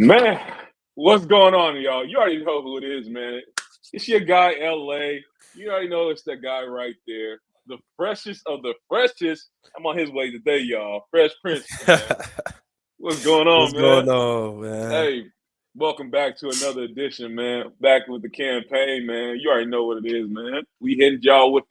Man, what's going on, y'all? You already know who it is, man. It's your guy, LA. You already know it's that guy right there. The freshest of the freshest. I'm on his way today, y'all. Fresh Prince, man. What's going What's on, man? going on, man? Hey, welcome back to another edition, man. Back with the campaign, man. You already know what it is, man. We hitting y'all with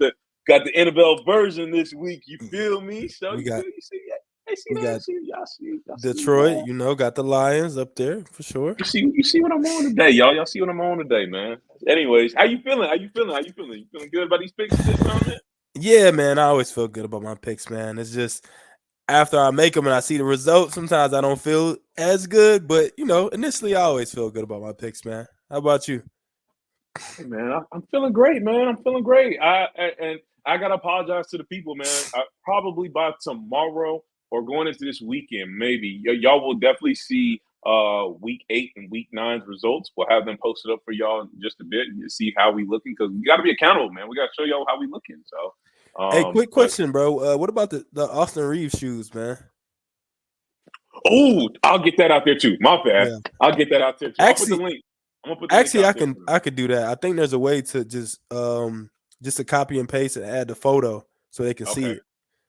got the NFL version this week. You feel me? So We you got feel you see that? Hey, see we that? got See y'all see Detroit, that? got the Lions up there for sure. You see what I'm on today, y'all. Y'all see what I'm on today, man. Anyways, how you feeling? You feeling good about these picks this time, man? Yeah, man, I always feel good about my picks, man. It's just after I make them and I see the results, sometimes I don't feel as good, but initially I always feel good about my picks, man. How about you? Hey, man, I'm feeling great, man. I'm feeling great. And I gotta apologize to the people, man. Probably by tomorrow or going into this weekend, maybe y'all will definitely see week 8 and week 9's results. We'll have them posted up for y'all in just a bit to see how we looking, because we got to be accountable, man. We got to show y'all how we looking. So, Hey, quick but question, bro. What about the Austin Reeves shoes, man? oh, I'll get that out there too. My bad. Yeah. I'll get that out there too. I'll put the Actually, link. I'm gonna put the link actually, out I there. could do that. I think there's a way to just to copy and paste and add the photo so they can see Okay.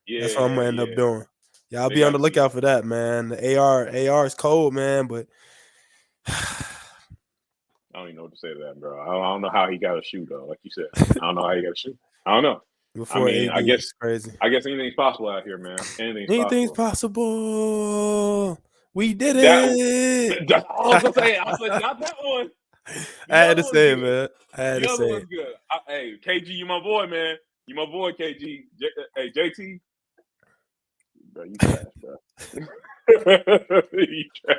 it. That's what I'm Yeah, gonna end up yeah. doing. Yeah, I'll They be on the got you. lookout for that, man. The AR is cold, man, but I don't even know what to say to that, bro. I don't know how he got a shoe though. Like you said, I don't know how he got a shoe. I don't know. I before mean, AD, it's crazy. I guess anything's possible out here, man. Anything's Anything's possible. possible. We did That it. that's all I was gonna say. I was like, not that one. I The had other to one's say it, good. man. I had The to other say one's it. good. Hey, KG, you my boy, man. You my boy, KG. Hey, JT. Bro, you trash, bro. You trash.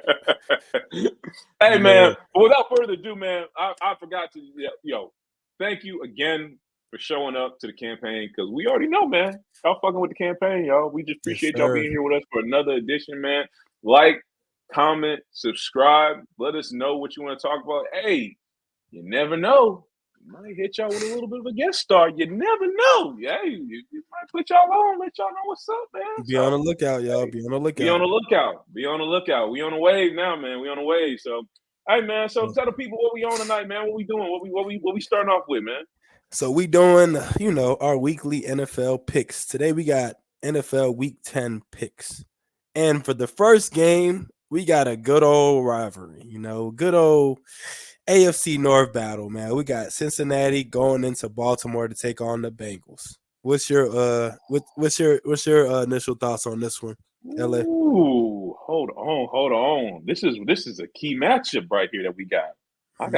Hey, man. Man, But without further ado, man, I forgot to thank you again for showing up to the campaign, because we already know, man. Y'all fucking with the campaign, y'all. We just yes, appreciate y'all sir. being here with us for another edition, man. Like, comment, subscribe. Let us know what you want to talk about. Hey, you never know. Might hit y'all with a little bit of a guest star. You never know. Yeah, you might put y'all on, let y'all know what's up, man. Be on the So, lookout, y'all. hey, Be on the be on lookout. the lookout. Be on the lookout. We on the wave now, man. We on the wave. So, hey, man. So tell the people what we on tonight, man. What we doing? What we starting off with, man? So we doing, our weekly NFL picks. Today we got NFL Week 10 picks. And for the first game, we got a good old rivalry, good old AFC North battle, man. We got Cincinnati going into Baltimore to take on the Bengals. What's your what's your initial thoughts on this one, LA? Ooh, hold on. This is a key matchup right here that we got. Mm-hmm. I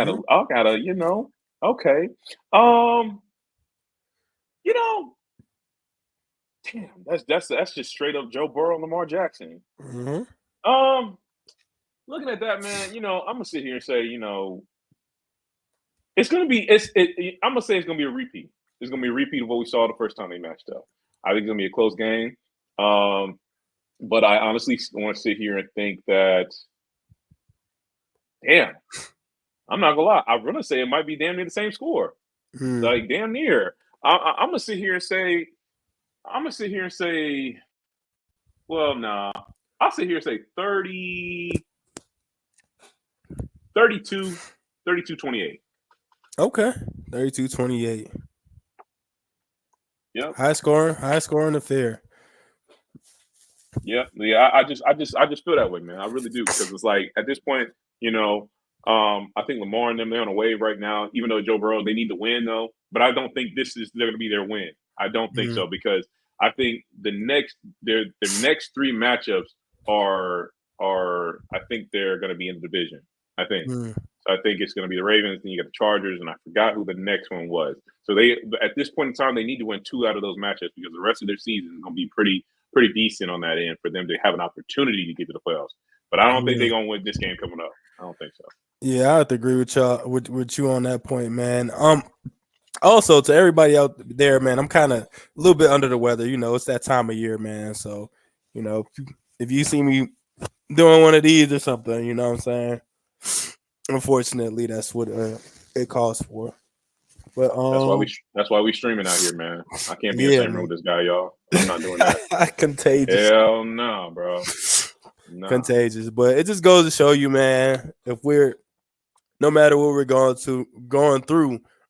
gotta, okay. Um, you know, damn, that's just straight up Joe Burrow and Lamar Jackson. Mm-hmm. Um, looking at that, man, I'm gonna sit here and say, it's gonna be I'm gonna say it's gonna be a repeat. It's gonna be a repeat of what we saw the first time they matched up. I think it's gonna be a close game. Um, but I honestly want to sit here and think that, damn, I'm not gonna lie. I'm gonna say it might be damn near the same score. Mm. Like damn near. I'm gonna sit here and say, well, nah. I'll sit here and say 30, 32, 28. Okay. 32-28. Yep. High scoring affair. Yeah. Yeah. I just feel that way, man. I really do. Because it's like at this point, I think Lamar and them, they're on a wave right now, even though Joe Burrow, they need to win though. But I don't think they're gonna be their win. I don't think Mm. so, because I think their next three matchups are I think they're gonna be in the division. I think. Mm. So I think it's going to be the Ravens, then you got the Chargers, and I forgot who the next one was. So they, at this point in time, they need to win 2 out of those matchups, because the rest of their season is going to be pretty decent on that end for them to have an opportunity to get to the playoffs. But I don't think Yeah. they're going to win this game coming up. I don't think so. Yeah, I have to agree with y'all with you on that point, man. Also to everybody out there, man, I'm kind of a little bit under the weather. It's that time of year, man. So, if you see me doing one of these or something, you know what I'm saying? Unfortunately, that's what it calls for. But That's why we streaming out here, man. I can't be in the yeah, same room man. with this guy, y'all. I'm not doing that. Contagious. Hell no, bro. Nah. contagious. But it just goes to show you, man, no matter what we're going through,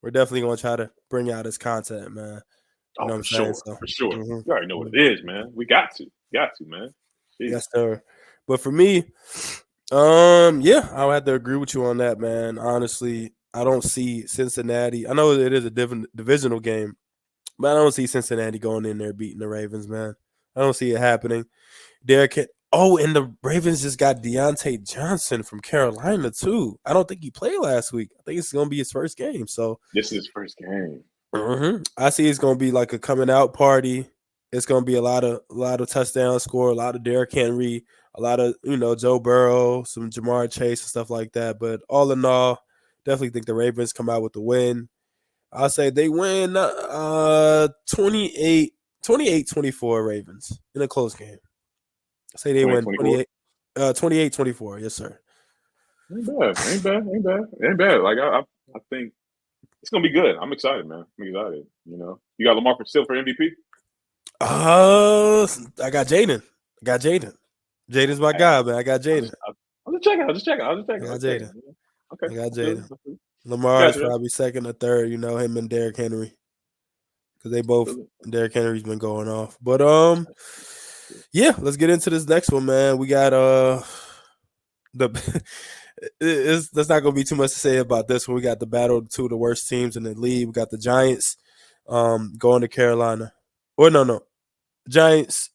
we're definitely gonna try to bring out this content, man. You Oh, know what for I'm saying? sure. So, For sure. mhm, You already know what mhm. it is, man. We got to. Got to, man. Jeez. Yes, sir. But for me, yeah, I'll have to agree with you on that, man. Honestly, I don't see Cincinnati. I know it is a divisional game, but I don't see Cincinnati going in there beating the Ravens, man. I don't see it happening. Oh, and the Ravens just got Deontay Johnson from Carolina too. I don't think he played last week. I think it's gonna be his first game. So This is his first game. I see it's gonna be like a coming out party. It's gonna be a lot of touchdown score, a lot of Derrick Henry, a lot of Joe Burrow, some Jamar Chase and stuff like that. But all in all, definitely think the Ravens come out with the win. I'll say they win 28-24 Ravens in a close game. I say they win 2024. 28-24. Yes, sir. Ain't bad. Ain't bad. Ain't bad. Ain't bad. Like I think it's gonna be good. I'm excited, man. I'm excited. You got Lamar still for MVP. I got Jaden. Jaden's my guy, man. I got Jaden. I'll just check it. I'll just check it. I'll just check I it. got I'll check it. Jaden. Okay. I got That's good. Jaden. That's good. Lamar is Gotcha. probably second or third. Him and Derrick Henry, because they both Derrick Henry's been going off. But yeah, let's get into this next one, man. We got the there's not gonna be too much to say about this one. We got the battle of two of the worst teams in the league. We got the Giants going to Carolina. Or no. Giants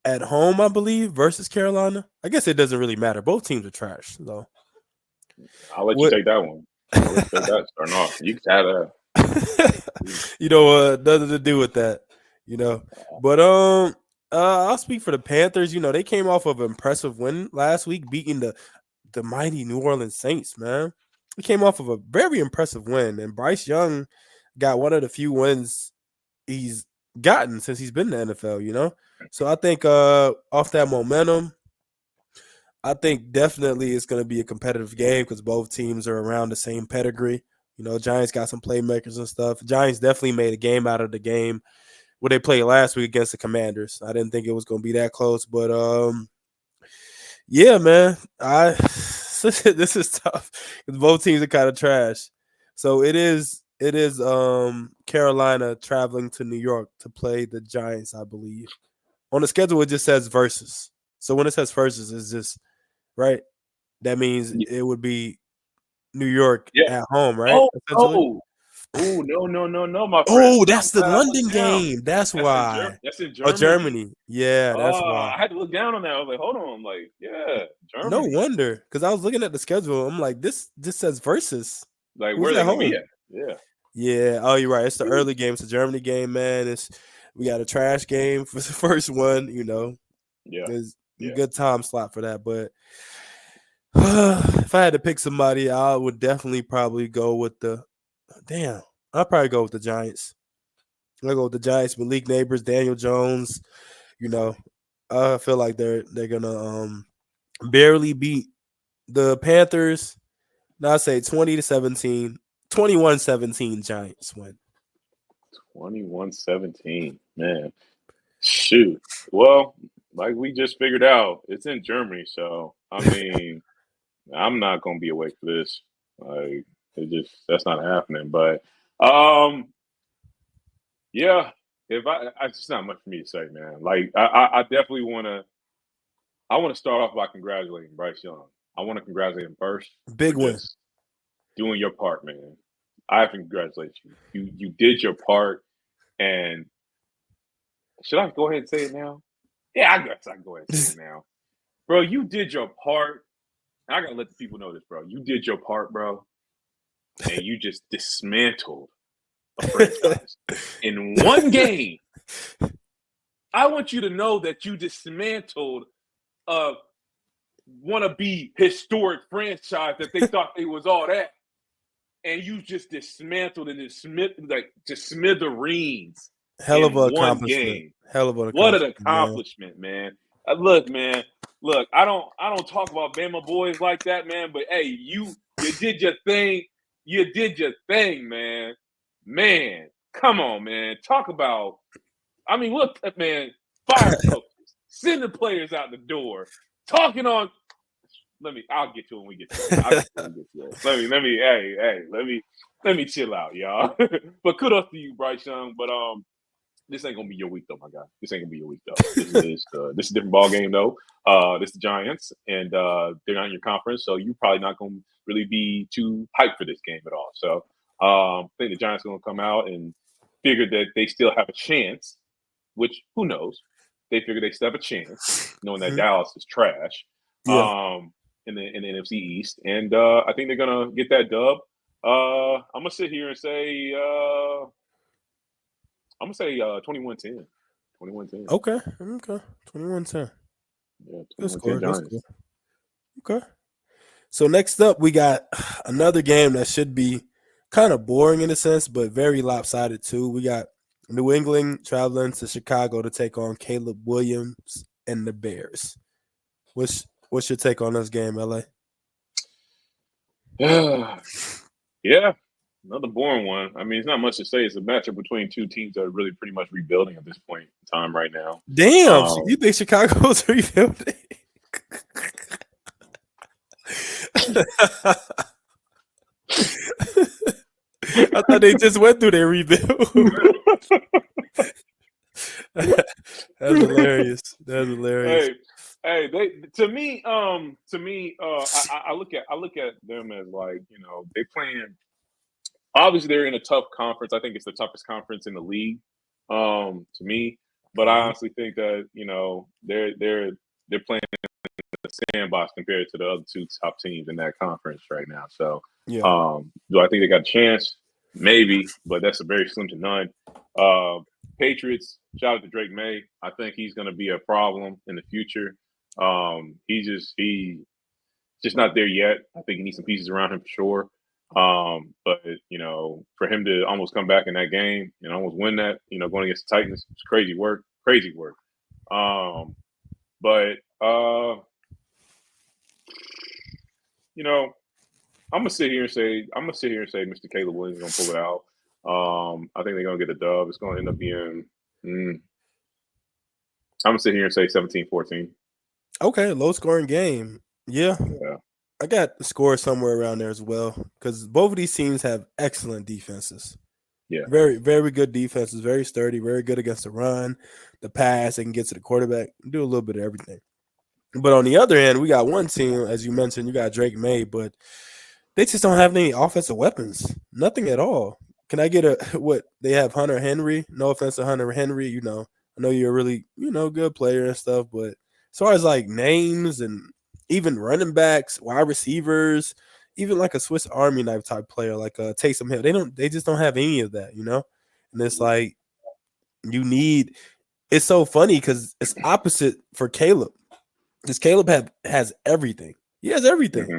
at home, I believe, versus Carolina. I guess it doesn't really matter. Both teams are trash. So I'll let you take that one. I'll let you take that starting off. You can have that. Nothing to do with that. But I'll speak for the Panthers. They came off of an impressive win last week, beating the mighty New Orleans Saints, man. They came off of a very impressive win, and Bryce Young got one of the few wins he's gotten since he's been in the NFL, So I think off that momentum, I think definitely it's going to be a competitive game because both teams are around the same pedigree. Giants got some playmakers and stuff. Giants definitely made a game out of the game where they played last week against the Commanders. I didn't think it was going to be that close, but yeah, man, this is tough because both teams are kind of trash. So it is Carolina traveling to New York to play the Giants, I believe. On the schedule, it just says versus. So when it says versus, it's just right. That means it would be New York at home, right? Oh, no, my friend. Oh, that's the London game. That's why. That's in Oh, Germany. Germany. Yeah, that's why. I had to look down on that. I was like, hold on. I'm like, yeah, No Germany. wonder, because I was looking at the schedule. I'm like, this says versus. Like, Who's where are they at going to home? be at? Yeah. Yeah. Oh, you're right. It's the early game. It's a Germany game, man. We got a trash game for the first one. Yeah. There's a good time slot for that. But if I had to pick somebody, I would definitely probably go with I'll probably go with the Giants. I'll go with the Giants. Malik Neighbors, Daniel Jones. I feel like they're gonna barely beat the Panthers. Now I say 20-17, 21-17 Giants win. 21-17. Man. Shoot. Well, like we just figured out, it's in Germany. So, I mean, I'm not going to be awake for this. Like, that's not happening. But, yeah, it's just not much for me to say, man. Like, I definitely want to start off by congratulating Bryce Young. I want to congratulate him first. Big win. Just doing your part, man. I have to congratulate you. You did your part, and should I go ahead and say it now? Yeah, I guess I can go ahead and say it now. Bro, you did your part. I got to let the people know this, bro. You did your part, bro, and you just dismantled a franchise. In one game, I want you to know that you dismantled a wannabe historic franchise that they thought they was all that. And you just dismantled and just smithereens. Hell of an accomplishment. Game. Hell of an accomplishment. What an accomplishment, man. Look, man. Look, I don't talk about Bama boys like that, man. But hey, you did your thing. You did your thing, man. Man, come on, man. Talk about. I mean, look, man. Fire coaches, send the players out the door. talking on. I'll get to it when we get to it. Let me chill out, y'all. But kudos to you, Bryce Young. But this ain't gonna be your week though, my guy. This ain't gonna be your week though. This is a different ball game though. This is the Giants, and they're not in your conference, so you're probably not gonna really be too hyped for this game at all. So I think the Giants are gonna come out and figure that they still have a chance. Which who knows? They figure they still have a chance, knowing that Dallas is trash. Yeah. In the NFC East, and I think they're gonna get that dub. I'm gonna sit here and say 21-10. 21-10. Okay. 21-10. Yeah, Good score. 21-10 Giants. Good score. Okay. So next up, we got another game that should be kind of boring in a sense, but very lopsided too. We got New England traveling to Chicago to take on Caleb Williams and the Bears. What's your take on this game, LA? Yeah, another boring one. I mean, it's not much to say. It's a matchup between two teams that are really pretty much rebuilding at this point in time right now. Damn, you think Chicago's rebuilding? I thought they just went through their rebuild. That's hilarious. That's hilarious. Hey, to me, I look at them as like, you know, they playing. Obviously, they're in a tough conference. I think it's the toughest conference in the league, to me. But I honestly think that, you know, they're playing the sandbox compared to the other two top teams in that conference right now. So, Yeah. do I think they got a chance? Maybe, but that's a very slim to none. Patriots, shout out to Drake May. I think he's going to be a problem in the future. He's just not there yet. I think he needs some pieces around him for sure. But you know, for him to almost come back in that game and almost win that, you know, going against the Titans, it's crazy work. But you know, I'm gonna sit here and say Mr. Caleb Williams is gonna pull it out. I think they're gonna get a dub. It's gonna end up being I'm gonna sit here and say 17-14. Okay, low scoring game. Yeah. I got the score somewhere around there as well because both of these teams have excellent defenses. Yeah. Very, very good defenses, very sturdy, very good against the run, the pass. They can get to the quarterback, do a little bit of everything. But on the other end, we got one team, as you mentioned, you got Drake May, but they just don't have any offensive weapons. Nothing at all. Can I get what they have? Hunter Henry. No offense to Hunter Henry. You know, I know you're a really, you know, good player and stuff, but as far as like names and even running backs, wide receivers, even like a Swiss Army knife type player like Taysom Hill, they just don't have any of that, you know. And it's like it's so funny because it's opposite for Caleb. Because Caleb has everything. He has everything. Mm-hmm.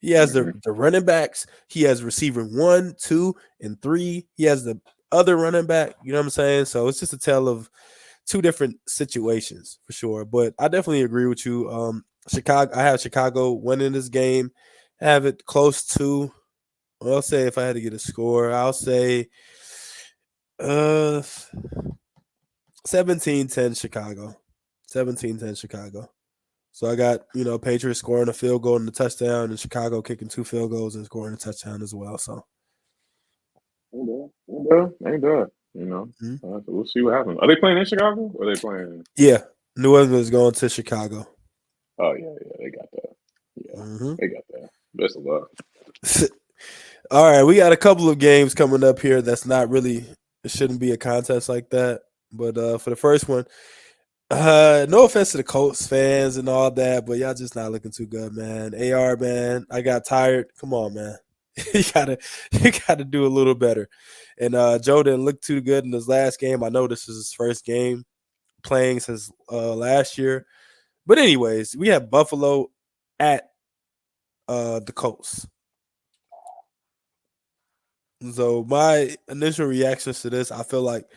He has the running backs. He has receiver 1, 2, and 3. He has the other running back. You know what I'm saying? So it's just a tale of two different situations for sure. But I definitely agree with you. Chicago. I have Chicago winning this game. Have it close to. I'll say if I had to get a score, I'll say 17-10 Chicago. 17-10 Chicago. So I got, you know, Patriots scoring a field goal and a touchdown, and Chicago kicking 2 field goals and scoring a touchdown as well. So ain't done. You know, so we'll see what happens. Are they playing in Chicago or are they playing? Yeah, New England is going to Chicago. Oh yeah, they got that. Yeah, they got that. Best of luck. All right, we got a couple of games coming up here. That's not really. It shouldn't be a contest like that. But for the first one. No offense to the Colts fans and all that, but y'all just not looking too good, man. AR, man, I got tired. Come on, man. you gotta do a little better. And Joe didn't look too good in his last game. I know this is his first game playing since last year. But anyways, we have Buffalo at the Colts. So my initial reactions to this, I feel like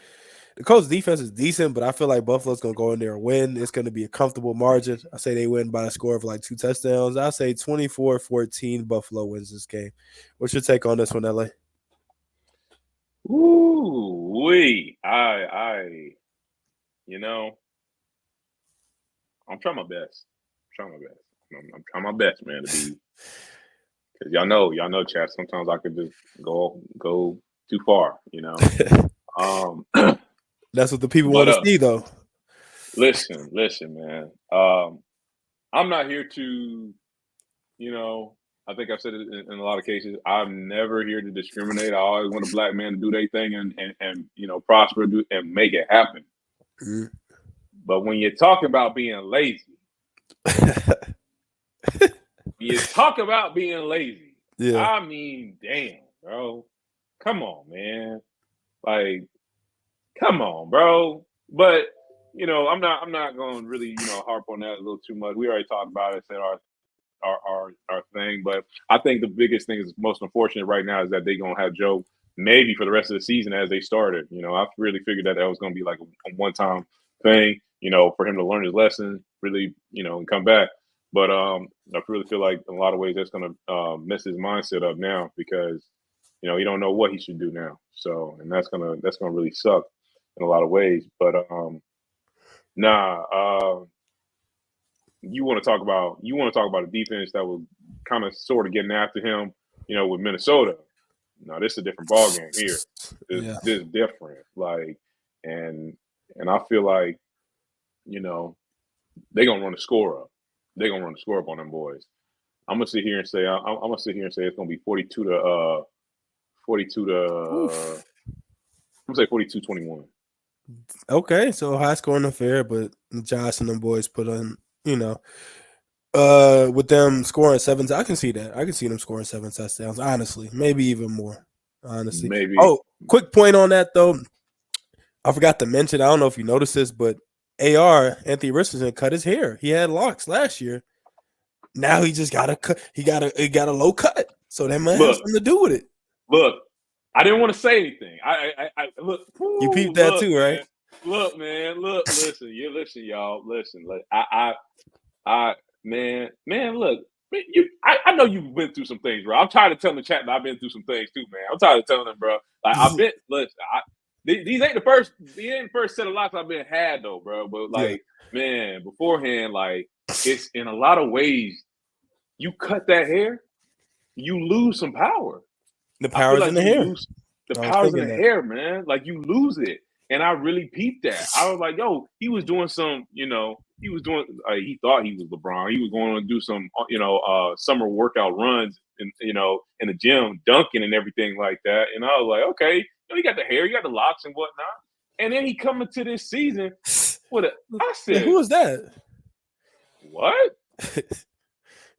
the Colts defense is decent, but I feel like Buffalo's going to go in there and win. It's going to be a comfortable margin. I say they win by a score of like 2 touchdowns. I say 24-14 Buffalo wins this game. What's your take on this one, LA? Ooh, you know, I'm trying my best. trying my best. I'm trying my best, man, to be. Because y'all know, chat. Sometimes I could just go too far, That's what the people But want to see, though. listen, man. I'm not here to, I think I've said it in a lot of cases. I'm never here to discriminate. I always want a black man to do their thing and prosper and make it happen. Mm-hmm. But when you're talking about being lazy, yeah. I mean, damn, bro. Come on, man. Like, come on, bro. But I'm not going to really harp on that a little too much. We already talked about it, said our thing. But I think the biggest thing is most unfortunate right now is that they're gonna have Joe maybe for the rest of the season as they started. I really figured that was gonna be like a one-time thing, for him to learn his lesson, really, and come back. But I really feel like in a lot of ways that's gonna mess his mindset up now because he don't know what he should do now. So and that's gonna really suck in a lot of ways. But you want to talk about a defense that was kind of sort of getting after him, with Minnesota. No, this is a different ballgame here. This is different. Like, and I feel like, they're gonna run the score up. They're gonna run the score up on them boys. I'm gonna sit here and say it's gonna be 42 to I'm gonna say 42-21. Okay, so high scoring affair, but Josh and them boys put on, with them scoring 7, I can see that. I can see them scoring 7 touchdowns, honestly. Maybe even more, honestly. Maybe. Oh, quick point on that, though. I forgot to mention, I don't know if you noticed this, but Anthony Richardson, cut his hair. He had locks last year. Now he just got a cut. He got a low cut. So that might have something to do with it. Look, I didn't want to say anything. I look. You peeped that too, right? Man. Look, man. Look, listen. Y'all. Listen. Look, man. Look, I know you've been through some things, bro. I'm tired of telling the chat that I've been through some things too, man. I'm tired of telling them, bro. Like I've been. Listen, these ain't the first. These ain't the first set of locks I've been had though, bro. But like, man, beforehand, like it's in a lot of ways. You cut that hair, you lose some power. The power's in the hair. The power's in the hair, man. Like you lose it. And I really peeped that. I was like, yo, he was doing some, he thought he was LeBron. He was going to do some, summer workout runs in the gym, dunking and everything like that. And I was like, okay, you got the hair, you got the locks and whatnot. And then he coming to this season I said, who was that? What?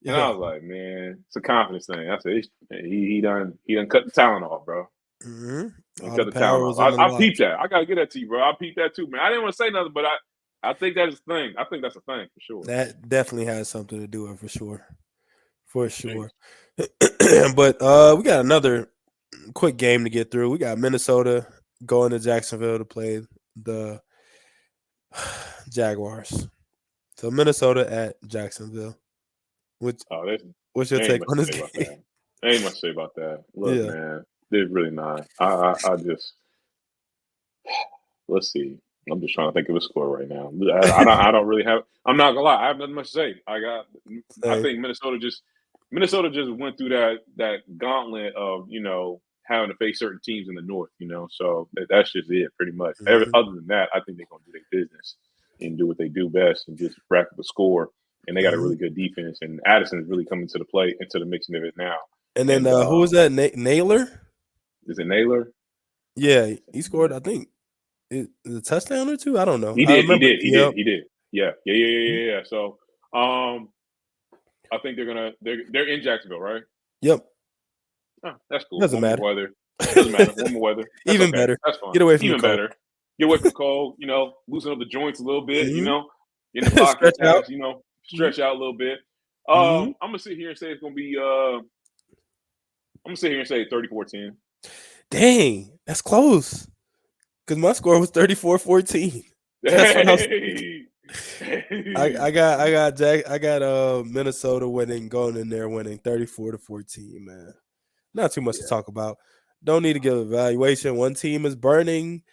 And I was like, man, it's a confidence thing. I said, he done cut the talent off, bro. Mm-hmm. Cut the talent off. I peeped that. I gotta get that to you, bro. I peeped that too, man. I didn't want to say nothing, but I think that is a thing. I think that's a thing for sure. That definitely has something to do with it for sure. But we got another quick game to get through. We got Minnesota going to Jacksonville to play the Jaguars. So Minnesota at Jacksonville. What's your take on this game? There ain't much to say about that. Look, man, there's really not. I just let's see. I'm just trying to think of a score right now. I don't really have. I'm not gonna lie. I have nothing much to say. I think Minnesota just went through that gauntlet of having to face certain teams in the North. So that's just it, pretty much. Mm-hmm. Other than that, I think they're gonna do their business and do what they do best and just rack up a score. And they got a really good defense, and Addison is really coming to the mixing of it now. And then who was that? Naylor? Is it Naylor? Yeah, he scored. I think a touchdown or two. I don't know. He did. Yeah. So, I think they're in Jacksonville, right? Yep. Oh, that's cool. Doesn't matter. Weather. Doesn't matter. Warmer weather. That's Even better. That's fine. Get away from Even the cold. better. Get away from the cold. Loosen up the joints a little bit. Mm-hmm. In the pocket, Stretch out. Stretch out a little bit. Mm-hmm. I'm gonna sit here and say it's gonna be. I'm gonna sit here and say 34-10. Dang, that's close. Because my score was 34-14. That's what I got Minnesota going in there winning 34-14. Man, not too much to talk about. Don't need to give evaluation. One team is burning,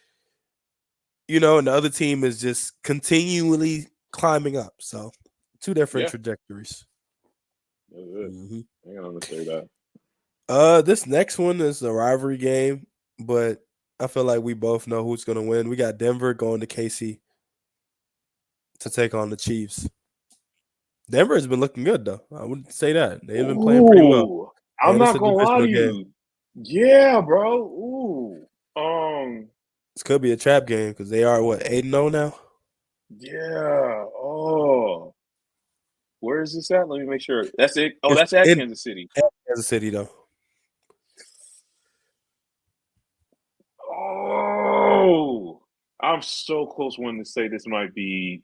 and the other team is just continually climbing up. So Two different Yeah, trajectories. that's it. Hmm. I ain't gonna say that. This next one is a rivalry game, but I feel like we both know who's gonna win. We got Denver going to KC to take on the Chiefs. Denver has been looking good though. I wouldn't say that. They've been playing pretty well. Ooh, I'm And it's not a gonna lie divisional to game. you. Yeah, bro. Ooh. This could be a trap game because they are what 8-0 now. Yeah. Oh, where is this at? Let me make sure. That's it. Oh, It's that's at in Kansas City. Kansas City though. Oh, I'm so close one to say this might be.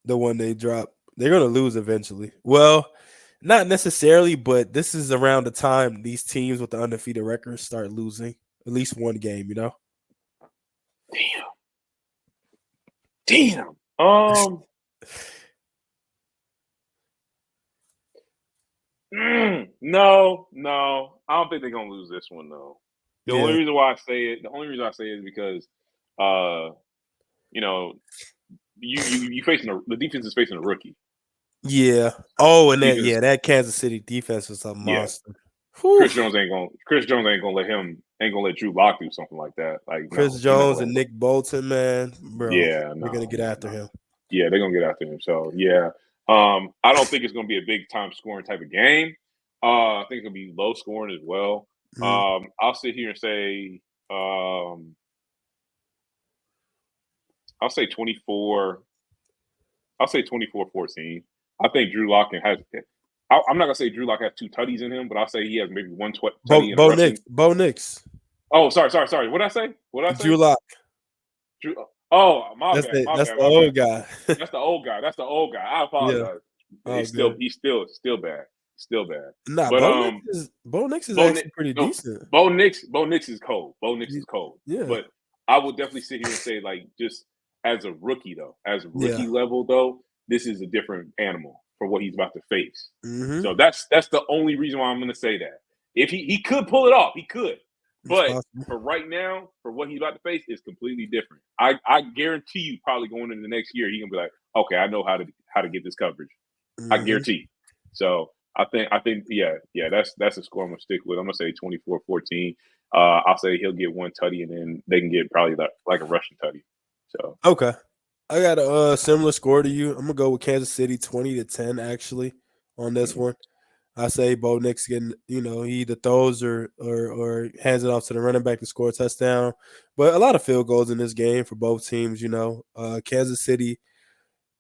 The one they drop. They're gonna lose eventually. Well, not necessarily, but this is around the time these teams with the undefeated records start losing at least one game. You know. Damn. No. I don't think they're gonna lose this one though. The only Yeah. reason why I say it, is because, uh, you know, you facing the defense is facing a rookie. Yeah. Oh, and Defense, that Kansas City defense was a yeah. monster. Whew. Chris Jones ain't gonna let Drew Lock do something like that. Like Chris no, you're not gonna Jones let and him. Nick Bolton, man, bro, Yeah, they're gonna no, get after no. him. Yeah, they're gonna get after him. So yeah, I don't think it's gonna be a big time scoring type of game. I think it's gonna be low scoring as well. Mm. I'll sit here and say, I'll say 24. I'll say 24-14. I think Drew Lock has. I'm not gonna say Drew Lock has two tutties in him, but I'll say he has maybe one tutty in a rushing. Bo Nix, Oh, sorry. What did I say? Drew Lock. Drew. Oh, my bad. That's the old guy. That's the old guy. I Yeah. apologize. Oh, He's good. still bad. Still bad. Nah, But Bo Nix is Bo actually Nix, pretty no, decent. Bo Nix is cold. Bo Nix is cold. Yeah. But I would definitely sit here and say, like, just as a rookie though, level though, this is a different animal for what he's about to face. Mm-hmm. So that's the only reason why I'm going to say that. If he could pull it off, he could. But for right now, for what he's about to face, is completely different. I guarantee you, probably going into the next year, he's gonna be like, okay, I know how to get this coverage. Mm-hmm. I guarantee. So I think, yeah, that's a score I'm gonna stick with. I'm gonna say 24-14. I'll say he'll get one tutty, and then they can get probably like a Russian tutty. So okay, I got a similar score to you. I'm gonna go with Kansas City 20-10 actually on this one. I say Bo Nix getting, he either throws or hands it off to the running back to score a touchdown. But a lot of field goals in this game for both teams, Kansas City,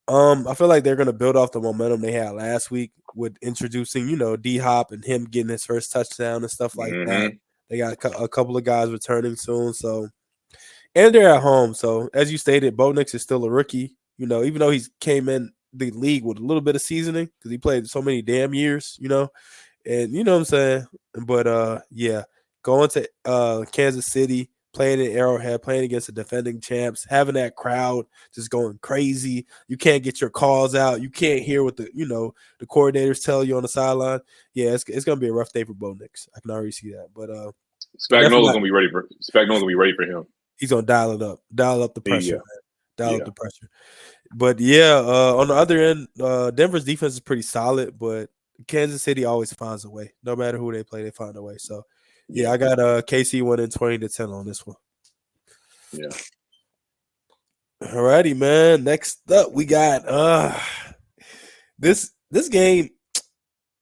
I feel like they're going to build off the momentum they had last week with introducing, D-Hop and him getting his first touchdown and stuff like that. They got a couple of guys returning soon. So, and they're at home. So, as you stated, Bo Nix is still a rookie, even though he's came in the league with a little bit of seasoning because he played so many damn years, and you know what I'm saying. But yeah, going to Kansas City, playing in Arrowhead, playing against the defending champs, having that crowd just going crazy. You can't get your calls out. You can't hear what the coordinators tell you on the sideline. Yeah, it's gonna be a rough day for Bo Nix. I can already see that. But Spagnuolo's gonna be ready for him. He's gonna dial up the pressure, Yeah. Dial up the pressure. But yeah, on the other end, Denver's defense is pretty solid, but Kansas City always finds a way. No matter who they play, they find a way. So yeah, I got KC winning 20-10 on this one. Yeah. Alrighty, man. Next up, we got this game.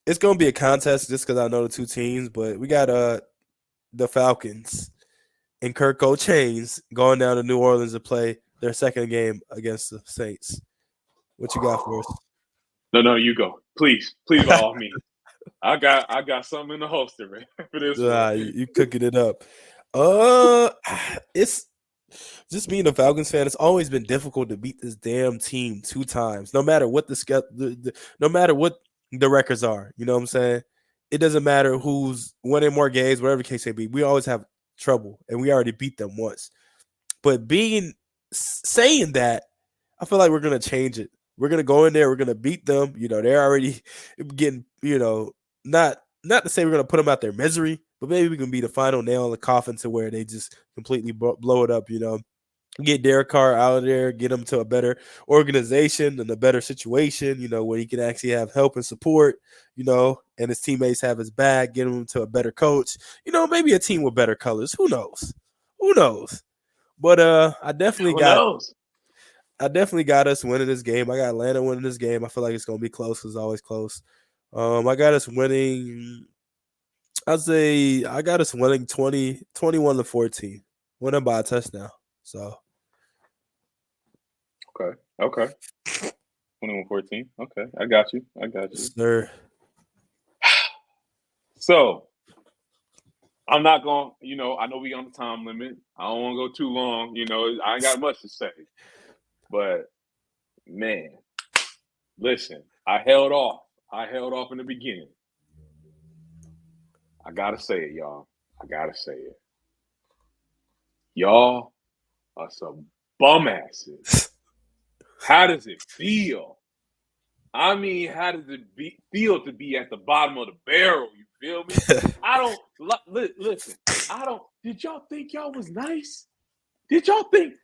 It's gonna be a contest just because I know the two teams, but we got the Falcons and Kirk Chains going down to New Orleans to play their second game against the Saints. What you got for us? No, you go. Please by all means. I got something in the holster, man, for this one. You cooking it up. It's just being a Falcons fan. It's always been difficult to beat this damn team 2 times, no matter what no matter what the records are. You know what I'm saying? It doesn't matter who's winning more games, whatever the case may be. We always have trouble, and we already beat them once. But saying that, I feel like we're gonna change it. We're gonna go in there. We're gonna beat them. They're already getting. Not to say we're gonna put them out their misery, but maybe we can be the final nail in the coffin to where they just completely blow it up. Get Derek Carr out of there, get him to a better organization and a better situation, where he can actually have help and support, and his teammates have his back, get him to a better coach, maybe a team with better colors. Who knows? Who knows? But I definitely Who knows? got us winning this game. I got Atlanta winning this game. I feel like it's gonna be close. It's always close. I got us winning. I'd say I got us winning 21-14, winning by a touchdown. So. Okay. 21-14. Okay, I got you. Sir. So, I'm not going to, I know we on the time limit. I don't want to go too long. I ain't got much to say. But, man, listen, I held off in the beginning. I got to say it, y'all. Y'all are some bum asses. How does it feel? I mean, how does it feel to be at the bottom of the barrel? You feel me? I don't listen. Did y'all think y'all was nice? Did y'all think?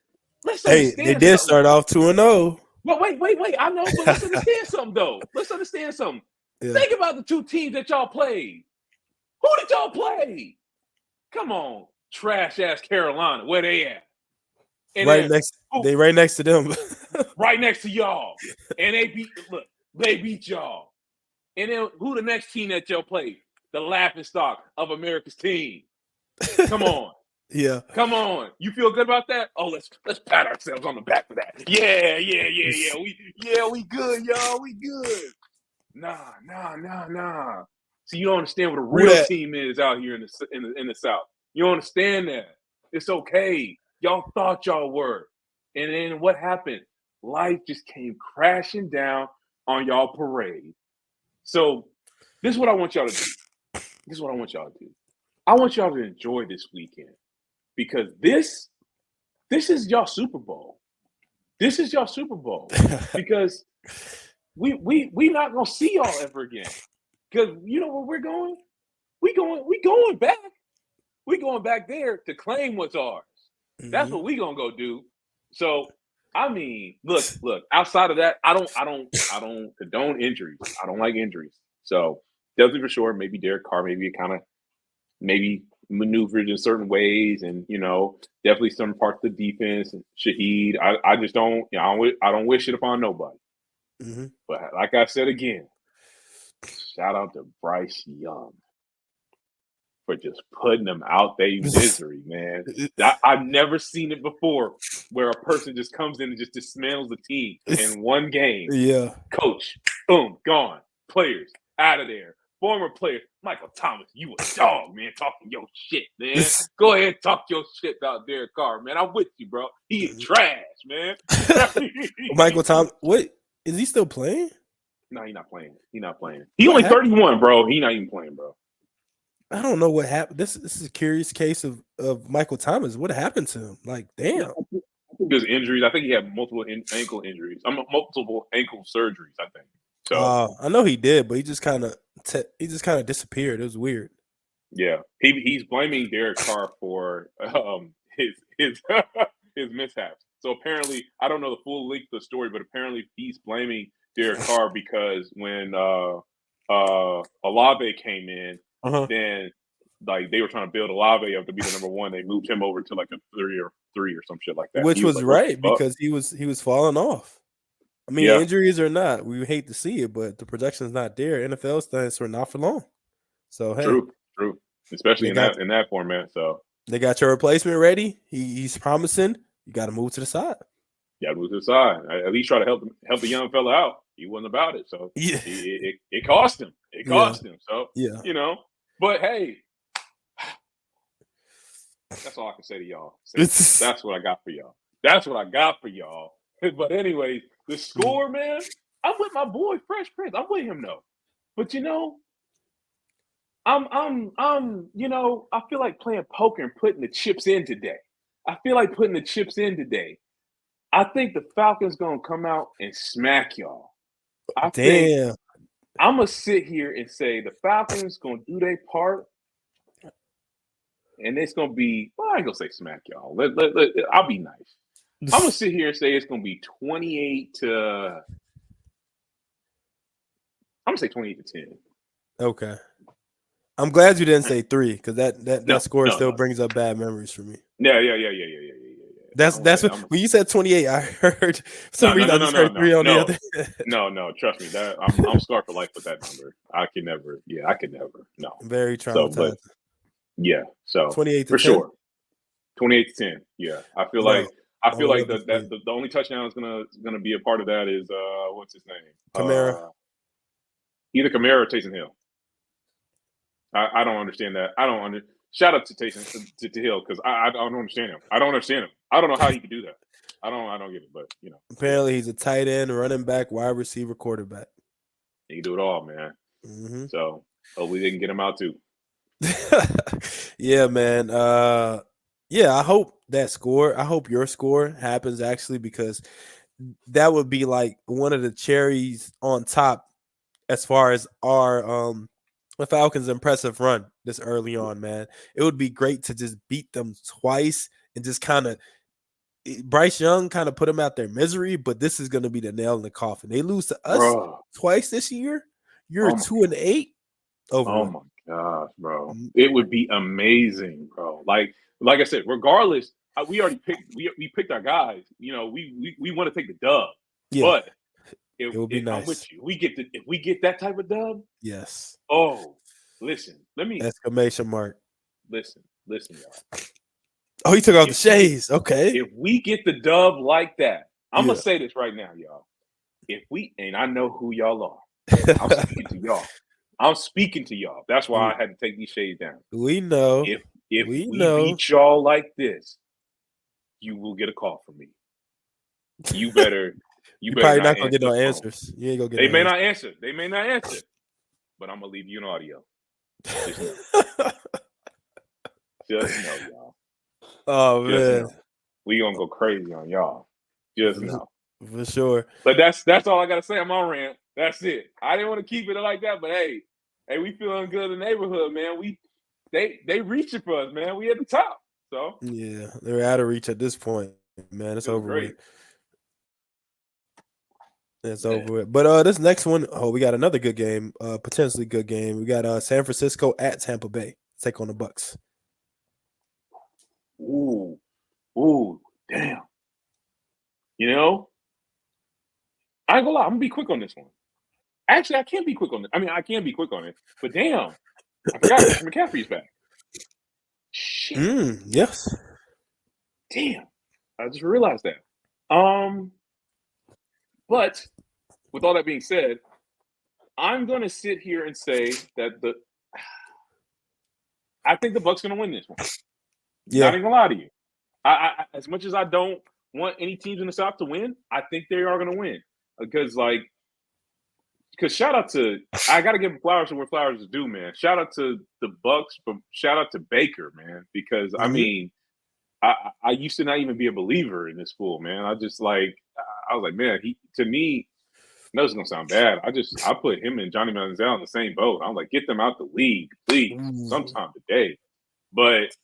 Let's understand. Hey, they did start off 2-0. Well, wait. I know, but let's understand something though. Yeah. Think about the two teams that y'all played. Who did y'all play? Come on, trash ass Carolina. Where they at? And they right next to them. Right next to y'all. And they beat y'all. And then who the next team that y'all played? The laughingstock of America's team. Come on. Yeah. Come on. You feel good about that? Oh, let's pat ourselves on the back for that. Yeah. We good, y'all. We good. Nah. See, you don't understand what a real team is out here in the South. You don't understand that. It's okay. Y'all thought y'all were. And then what happened? Life just came crashing down on y'all parade. So this is what I want y'all to do. I want y'all to enjoy this weekend. Because this is y'all Super Bowl. Because we not gonna see y'all ever again. Because you know where we're going? We going back. We going back there to claim what's ours. Mm-hmm. That's what we gonna go do. So I mean, look. Outside of that, I don't condone injuries. I don't like injuries. So definitely for sure, maybe Derek Carr, maybe maneuvered in certain ways, and definitely some parts of the defense. And Shaheed, I just don't. I don't wish it upon nobody. Mm-hmm. But like I said again, shout out to Bryce Young for just putting them out their misery, man. I've never seen it before where a person just comes in and just dismantles the team in one game. Yeah. Coach, boom, gone. Players, out of there. Former player, Michael Thomas, you a dog, man, talking your shit, man. Go ahead, talk your shit about Derek Carr, man. I'm with you, bro. He is trash, man. Michael Thomas, what? Is he still playing? No, he's not playing. He's only 31, bro. He's not even playing, bro. I don't know what happened. This is a curious case of Michael Thomas. What happened to him? Like, damn. I think there's injuries. I think he had multiple ankle injuries. Multiple ankle surgeries, I think. So I know he did, but he just kind of disappeared. It was weird. Yeah, he's blaming Derek Carr for his mishaps. So apparently, I don't know the full length of the story, but apparently he's blaming Derek Carr because when Olave came in, then like they were trying to build Olave up to be the number one. They moved him over to like a 3 or some shit like that. Which was like, right because he was falling off. I mean, injuries or not, we hate to see it, but the projection's not there. NFL stunts were not for long. So hey, true, especially in that format. So they got your replacement ready. He's promising. You got to move to the side. At least try to help the young fella out. He wasn't about it, so yeah, it cost him. It cost him. So but hey, that's all I can say to y'all. That's what I got for y'all. But anyways, the score, man. I'm with my boy Fresh Prince. I'm with him though. But I'm I feel like playing poker and putting the chips in today. I think the Falcons gonna come out and smack y'all. I think I'm gonna sit here and say the Falcons gonna do their part, and it's gonna be. Well, I ain't gonna say smack y'all. I'll be nice. I'm gonna sit here and say it's gonna be 28 to. I'm gonna say 28 to 10. Okay. I'm glad you didn't say 3 because that score still No. brings up bad memories for me. Yeah. That's what when you said 28, I heard for some reason I just heard 3 on the other. No. Trust me, that I'm scarred for life with that number. I could never. No. Very So, traumatized. but yeah. So 28 to for 10? sure, 28 to 10. Yeah, I feel Bro, like love the only touchdown is gonna be a part of that is what's his name? Kamara. Either Kamara or Taysom Hill. I don't understand that. Shout out to Taysom to Hill because I don't understand him. I don't understand him. I don't know how he could do that. I don't get it, but Apparently he's a tight end, running back, wide receiver, quarterback. He can do it all, man. Mm-hmm. So hopefully they can get him out too. Yeah, man. Yeah, I hope your score happens actually because that would be like one of the cherries on top as far as our the Falcons' impressive run this early on, man. It would be great to just beat them twice and just kind of Bryce Young kind of put them out their misery, but this is going to be the nail in the coffin. They lose to us twice this year. You're 2-8 over. Oh my gosh, bro! It would be amazing, bro. Like I said, regardless, we already picked. We picked our guys. We want to take the dub. Yeah, but it would be nice. I'm with you. If we get that type of dub. Yes. Oh, listen. Let me exclamation mark. Listen, y'all. Oh, he took off the shades. Okay. If we get the dub like that, I'm gonna say this right now, y'all. And I know who y'all are. I'm speaking to y'all. That's why I had to take these shades down. We know. If we beat y'all like this, you will get a call from me. You better. You're probably not gonna get no answers. You ain't gonna get. They may not answer. But I'm gonna leave you an audio. Just know, y'all. Oh man, we gonna go crazy on y'all. Just know. For sure. But that's all I gotta say. I'm on rant. That's it. I didn't want to keep it like that, but hey, we feeling good in the neighborhood, man. They reaching for us, man. We at the top. So yeah, they're out of reach at this point, man. It's over with. It's over with. But this next one, we got another good game, potentially good game. We got San Francisco at Tampa Bay. Take on the Bucks. Ooh, damn. I ain't gonna lie, I'm gonna be quick on this one. Actually, I can't be quick on it. I mean, I can be quick on it, but damn, I forgot Christian McCaffrey's back. Shit. Yes. Damn. I just realized that. But with all that being said, I'm gonna sit here and say that I think the Bucks gonna win this one. Yeah. Not even gonna lie to you. I as much as I don't want any teams in the South to win, I think they are gonna win. Because shout out to I gotta give flowers to where flowers is due, man. Shout out to the Bucks, but shout out to Baker, man. Because I mean, I used to not even be a believer in this fool, man. I was like, man, to me, no, it's gonna sound bad. I put him and Johnny Manziel in the same boat. I'm like, get them out the league, please, sometime today. But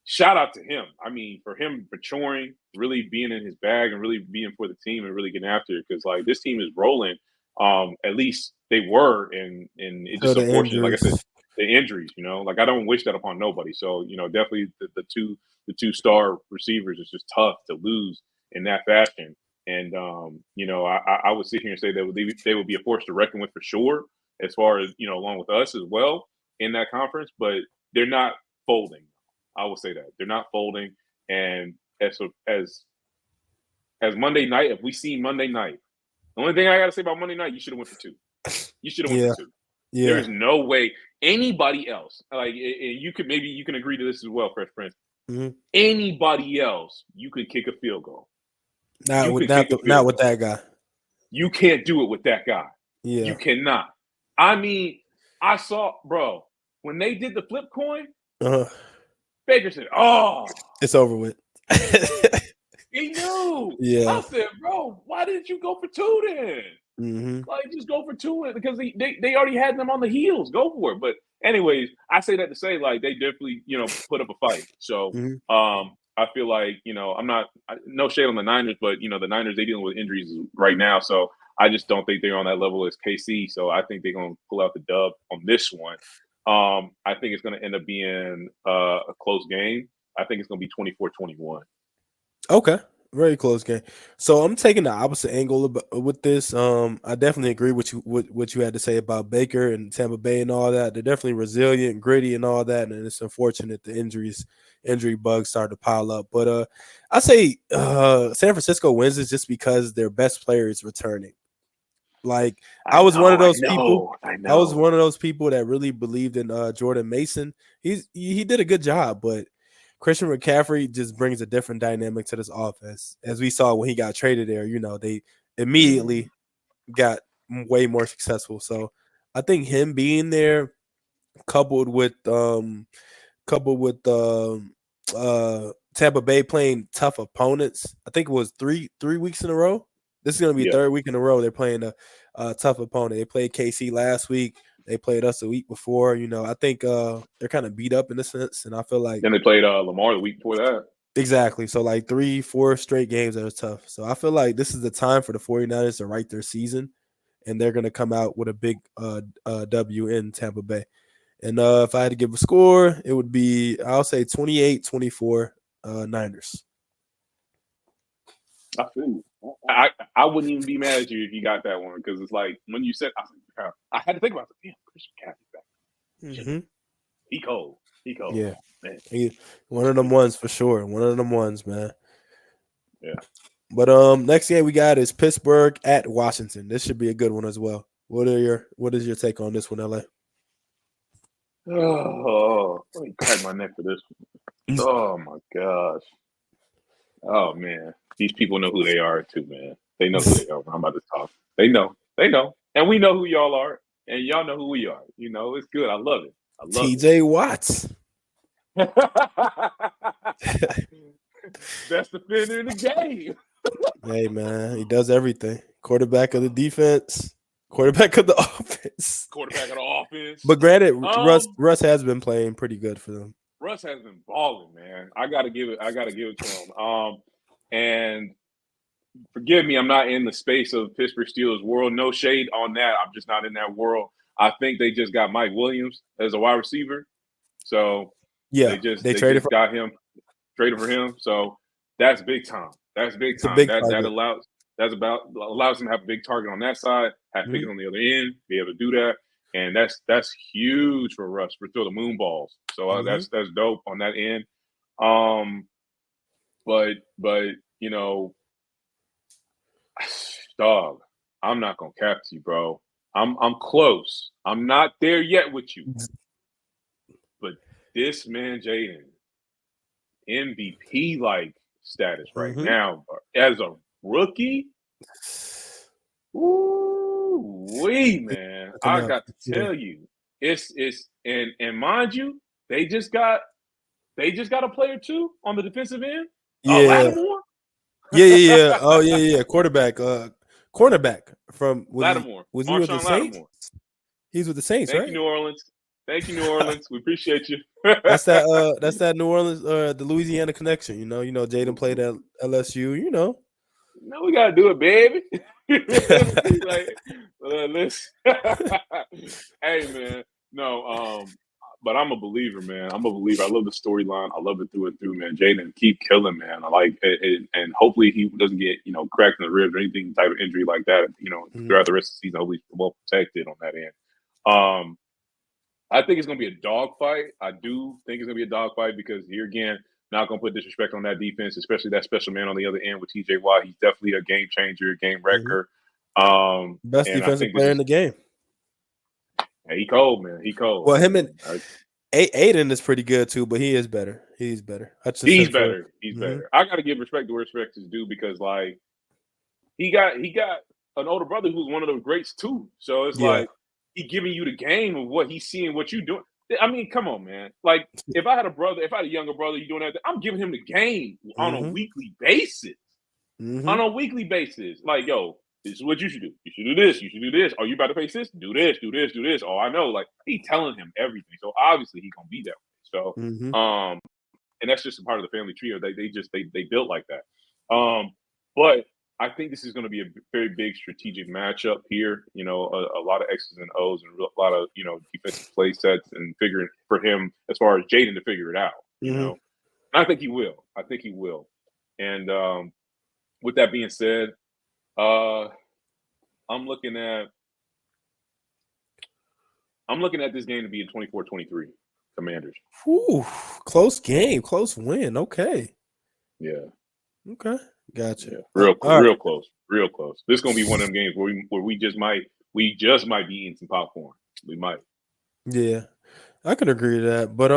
shout out to him. I mean, for him maturing, really being in his bag and really being for the team and really getting after it. Because this team is rolling. At least they were, and it's just unfortunate. Like I said, the injuries. I don't wish that upon nobody. So definitely the two star receivers is just tough to lose in that fashion. And I would sit here and say that they would be a force to reckon with for sure, as far as along with us as well in that conference. But they're not folding. I will say that they're not folding. And as Monday night, if we see Monday night, the only thing I got to say about Monday night, you should have went for 2. You should have went for 2. Yeah. There is no way anybody else, and you can agree to this as well, Fresh Prince. Mm-hmm. Anybody else, you could kick a field goal. Not with that guy. You can't do it with that guy. Yeah. You cannot. I mean, I saw, bro, when they did the flip coin, Baker said, "Oh, it's over with." He knew. Yeah. I said, "Bro, why didn't you go for 2 then? Mm-hmm. Just go for 2 because they already had them on the heels. Go for it." But anyways, I say that to say they definitely put up a fight. So I feel like, no shade on the Niners, but the Niners, they dealing with injuries right now, so I just don't think they're on that level as KC. So I think they're gonna pull out the dub on this one. I think it's gonna end up being a close game. I think it's gonna be 24-21. Okay. Very close game. So I'm taking the opposite angle with this. I definitely agree with what you had to say about Baker and Tampa Bay and all that. They're definitely resilient, gritty, and all that. And it's unfortunate the injury bugs start to pile up. But I say San Francisco wins is just because their best player is returning. Like I was one of those people. I was one of those people that really believed in Jordan Mason. He did a good job, but Christian McCaffrey just brings a different dynamic to this offense. As we saw when he got traded there, they immediately got way more successful. So I think him being there, coupled with Tampa Bay playing tough opponents. I think it was three weeks in a row. This is going to be third week in a row. They're playing a tough opponent. They played KC last week. They played us the week before. I think they're kind of beat up in a sense, and I feel like then they played Lamar the week before that. Exactly. So like 3-4 straight games that are tough. So I feel like this is the time for the 49ers to write their season, and they're going to come out with a big W in Tampa Bay. And if I had to give a score, it would be, I'll say 28-24 Niners. I feel you. I wouldn't even be mad at you if you got that one, because it's like when you said, I had to think about it. Damn, Christian McCaffrey back. Mm-hmm. He cold. Yeah, man. One of them ones for sure. One of them ones, man. Yeah. But next game we got is Pittsburgh at Washington. This should be a good one as well. What is your take on this one, LA? Oh, let me crack my neck for this one. Oh my gosh. Oh man. These people know who they are too, man. They know who they are when I'm about to talk. They know. And we know who y'all are. And y'all know who we are. It's good. I love it. TJ Watts. Best defender in the game. Hey man, he does everything. Quarterback of the defense, quarterback of the offense. But granted, Russ has been playing pretty good for them. Russ has been balling, man. I gotta give it to him. And forgive me, I'm not in the space of Pittsburgh Steelers world. No shade on that. I'm just not in that world. I think they just got Mike Williams as a wide receiver. So yeah, they traded for him. So that's big time. That's big time. That allows him to have a big target on that side, have Pickens on the other end, be able to do that. And that's huge for Russ for throw the moon balls. So that's dope on that end. But dog, I'm not gonna cap to you, bro. I'm close. I'm not there yet with you. But this man, Jaden, MVP like status right now as a rookie. Ooh-wee, man. I got to tell you. It's and mind you, they just got a player too on the defensive end. Lattimore. Yeah. Oh yeah. Cornerback from Lattimore. Was he with the Saints? He's with the Saints, right? Thank you, New Orleans. We appreciate you. That's that New Orleans, the Louisiana connection. Jaden played at LSU. No, we gotta do it, baby. Listen. Hey, man. No, but I'm a believer, man. I love the storyline. I love it through and through, man. Jaden, keep killing, man. I like it, and hopefully he doesn't get cracked in the ribs or anything type of injury like that. Throughout the rest of the season, hopefully he's well protected on that end. I think it's going to be a dogfight. I do think it's going to be a dogfight because here again, not going to put disrespect on that defense, especially that special man on the other end with TJ Watt. He's definitely a game changer, game wrecker. Best defensive player in the game. Yeah, he cold, man. He cold. Well, him and Aiden is pretty good too, but he is better. He's better. He's better. I got to give respect to where respect is due because, like, he got an older brother who's one of those greats too. So it's like he giving you the game of what he's seeing, what you doing. I mean, come on, man. Like, if I had a younger brother, you doing that, I'm giving him the game on a weekly basis. On a weekly basis, like, yo, this is what you should do. You should do this. You should do this. Oh, you about to face this? Do this. Do this. Do this. Oh, I know. Like, he telling him everything. So obviously he gonna be that way. So, and that's just a part of the family trio. They built like that. But I think this is going to be a very big strategic matchup here. You know, a lot of X's and O's and a lot of, you know, defensive play sets and figuring for him as far as Jaden to figure it out. You know, and I think he will. And with that being said, I'm looking at this game to be a 24-23 Commanders. Ooh, close game, close win. Okay. Yeah. Okay. Gotcha. Yeah. Real close. This is gonna be one of them games where we just might be eating some popcorn. We might. Yeah, I can agree to that. But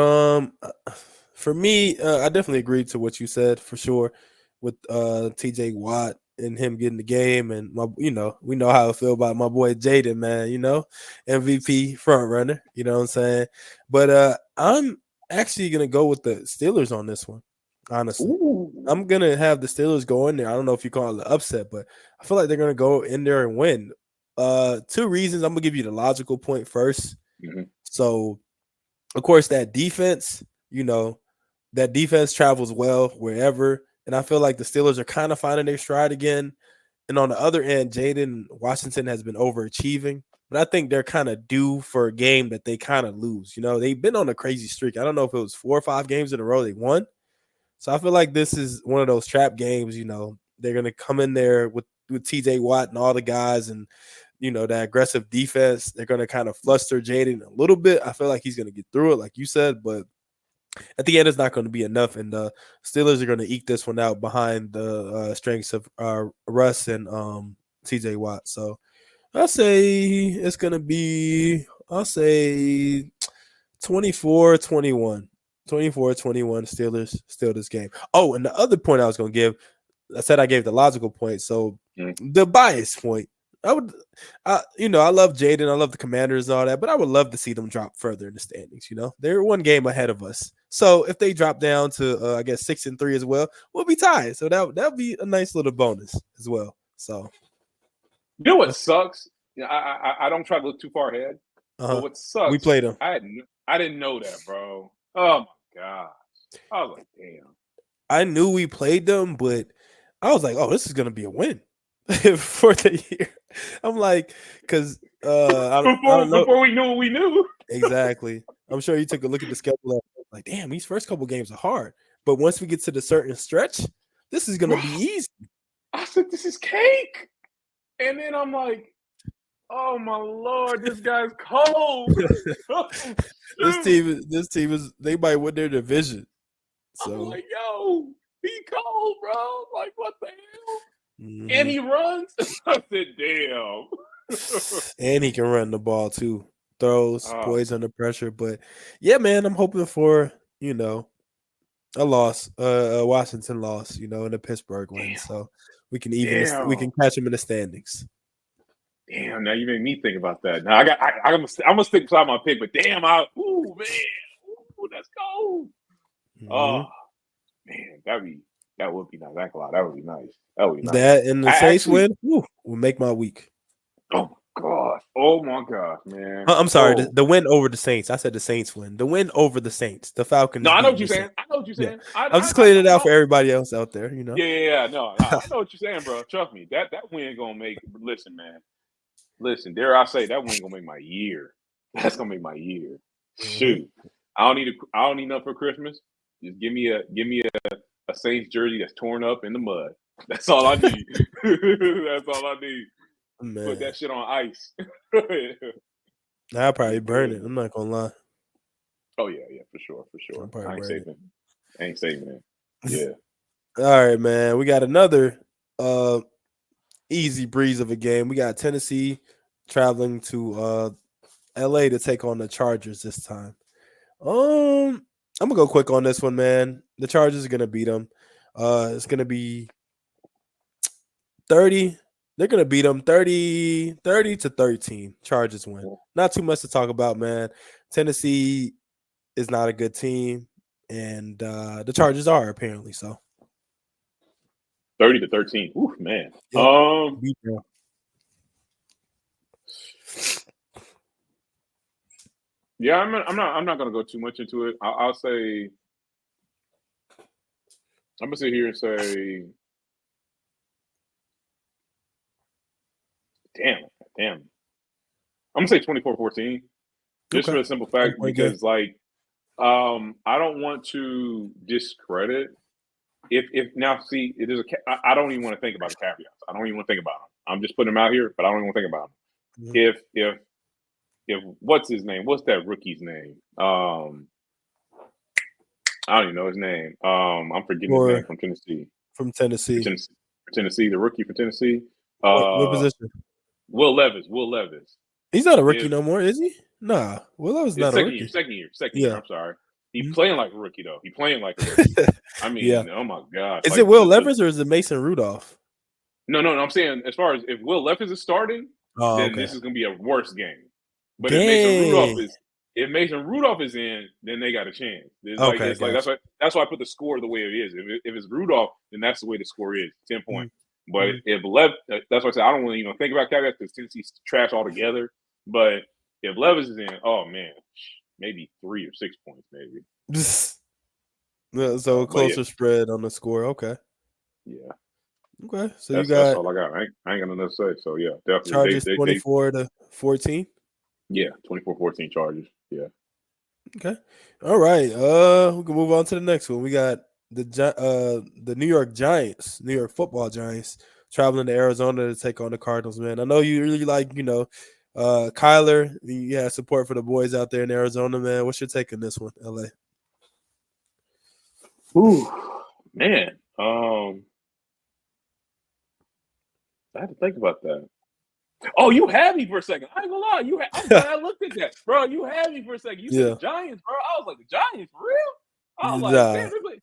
for me, I definitely agree to what you said for sure with TJ Watt and him getting the game, and we know how I feel about my boy Jaden, man. You know, MVP front runner. You know what I'm saying? But I'm actually gonna go with the Steelers on this one. Honestly, I'm gonna have the Steelers go in there. I don't know if you call it an upset, but I feel like they're gonna go in there and win. 2 reasons. I'm gonna give you the logical point first. So, of course, that defense, you know, that defense travels well wherever, and I feel like the Steelers are kind of finding their stride again. And on the other end, Jaden Washington has been overachieving, but I think they're kind of due for a game that they kind of lose. You know, they've been on a crazy streak. I don't know if it was 4 or 5 games in a row they won. So I feel like this is one of those trap games. You know, they're gonna come in there with TJ Watt and all the guys, and you know that aggressive defense. They're gonna kind of fluster Jaden a little bit. I feel like he's gonna get through it, like you said, but at the end, it's not going to be enough. And the Steelers are going to eke this one out behind the strengths of Russ and TJ Watt. So I'll say it's going to be, 24-21. 24-21 Steelers steal this game. Oh, and the other point I was going to give, I said I gave the logical point. So the bias point, I love Jaden, I love the Commanders and all that, but I would love to see them drop further in the standings. You know, they're one game ahead of us. So if they drop down to, I guess 6-3 as well, we'll be tied. So that'll be a nice little bonus as well. So, you know what sucks? I don't try to look too far ahead. But what sucks? We played them. I didn't know that, bro. Oh my gosh. I was like, damn. I knew we played them, but I was like, oh, this is gonna be a win for the year. I'm like, because I don't know. Before we knew what we knew. Exactly. I'm sure you took a look at the schedule. Like, damn, these first couple games are hard. But once we get to the certain stretch, this is gonna be easy. I said, this is cake. And then I'm like, oh my Lord, this guy's cold. This team is they might win their division. So I'm like, yo, he cold, bro. Like, what the hell? And he runs. I said, damn. And he can run the ball too. Throws, poised under pressure. But yeah, man, I'm hoping for, you know, a loss, a Washington loss, you know, in the Pittsburgh win. Damn. So we can catch him in the standings. Damn, now you made me think about that. Now I'm gonna stick beside my pick, but damn, that's cold. Oh man, that would be nice. That would be nice. That would be nice. That and the Saints win will make my week. Oh my gosh, man. I'm sorry, the win over the Saints. I said the Saints win. The win over the Saints. The Falcons. No, I know what you're saying. Yeah. I'm just clearing it out for everybody else out there, you know. Yeah. No, I know what you're saying, bro. Trust me. That win gonna make. Listen, man. Listen, dare I say that win gonna make my year. That's gonna make my year. Shoot, I don't need nothing for Christmas. Just give me a Saints jersey that's torn up in the mud. That's all I need. That's all I need. Man. Put that shit on ice. I'll probably burn it. I'm not gonna lie. Oh yeah, for sure. I ain't saving it. Yeah. All right, man. We got another easy breeze of a game. We got Tennessee traveling to LA to take on the Chargers this time. I'm gonna go quick on this one, man. The Chargers are gonna beat them. It's gonna be 30. They're gonna beat them 30-13. Chargers win. Not too much to talk about, man. Tennessee is not a good team, and the Chargers are apparently so. 30-13. Oof, man. Yep. Yeah, I'm not gonna go too much into it. I'll say I'm gonna sit here and say, damn. I'm gonna say 24-14, just Okay. for the simple fact 20-point game. because I don't want to discredit if now see it is I don't even want to think about the caveats. I don't even want to think about them. I'm just putting them out here, but I don't even want to think about them. Mhm. If what's his name? What's that rookie's name? I don't even know his name. I'm forgetting his name Or from Tennessee. from For Tennessee. Tennessee, the rookie for Tennessee. What position? Will Levis. Will Levis. He's not a rookie If no more, is he? Nah. Willow is it's not a rookie. second year. Yeah. I'm sorry. He Mhm. playing like a rookie though. He playing like a rookie. I Yeah. mean, oh my gosh! Is Like it Will the Levis or is it Mason Rudolph? no. I'm saying as far as if Will Levis is starting, Oh, then okay. this is gonna be a worse game. But Dang. if Mason Rudolph is in, then they got a chance. Okay, It's like gotcha. that's why I put the score the way it is. If it's Rudolph, then that's the way the score is, 10 Mhm, points. But mhm. if that's why I said I don't want to even think about caveats because Tennessee's trash altogether. But if Levis is in, oh man, maybe 3 or 6 points, maybe. Yeah, so a But yeah, closer spread on the score. Okay. yeah, Okay. So you that's got all I got. I ain't got nothing to say. So yeah, definitely Chargers they 24-14. yeah 24-14 Chargers. Yeah. Okay. All right. We can move on to the next one. We got the New York Giants, New York Football Giants, traveling to Arizona to take on the Cardinals. Man, I know you really like Kyler. You have support for the boys out there in Arizona. Man, what's your take on this one, LA? Ooh, man. I had to think about that. Oh, you had me for a second. I ain't gonna lie. I'm glad I looked at that, bro. You had me for a second. You said the Yeah. Giants, bro. I was like, the Giants, for real? I was like, Nah. damn, they play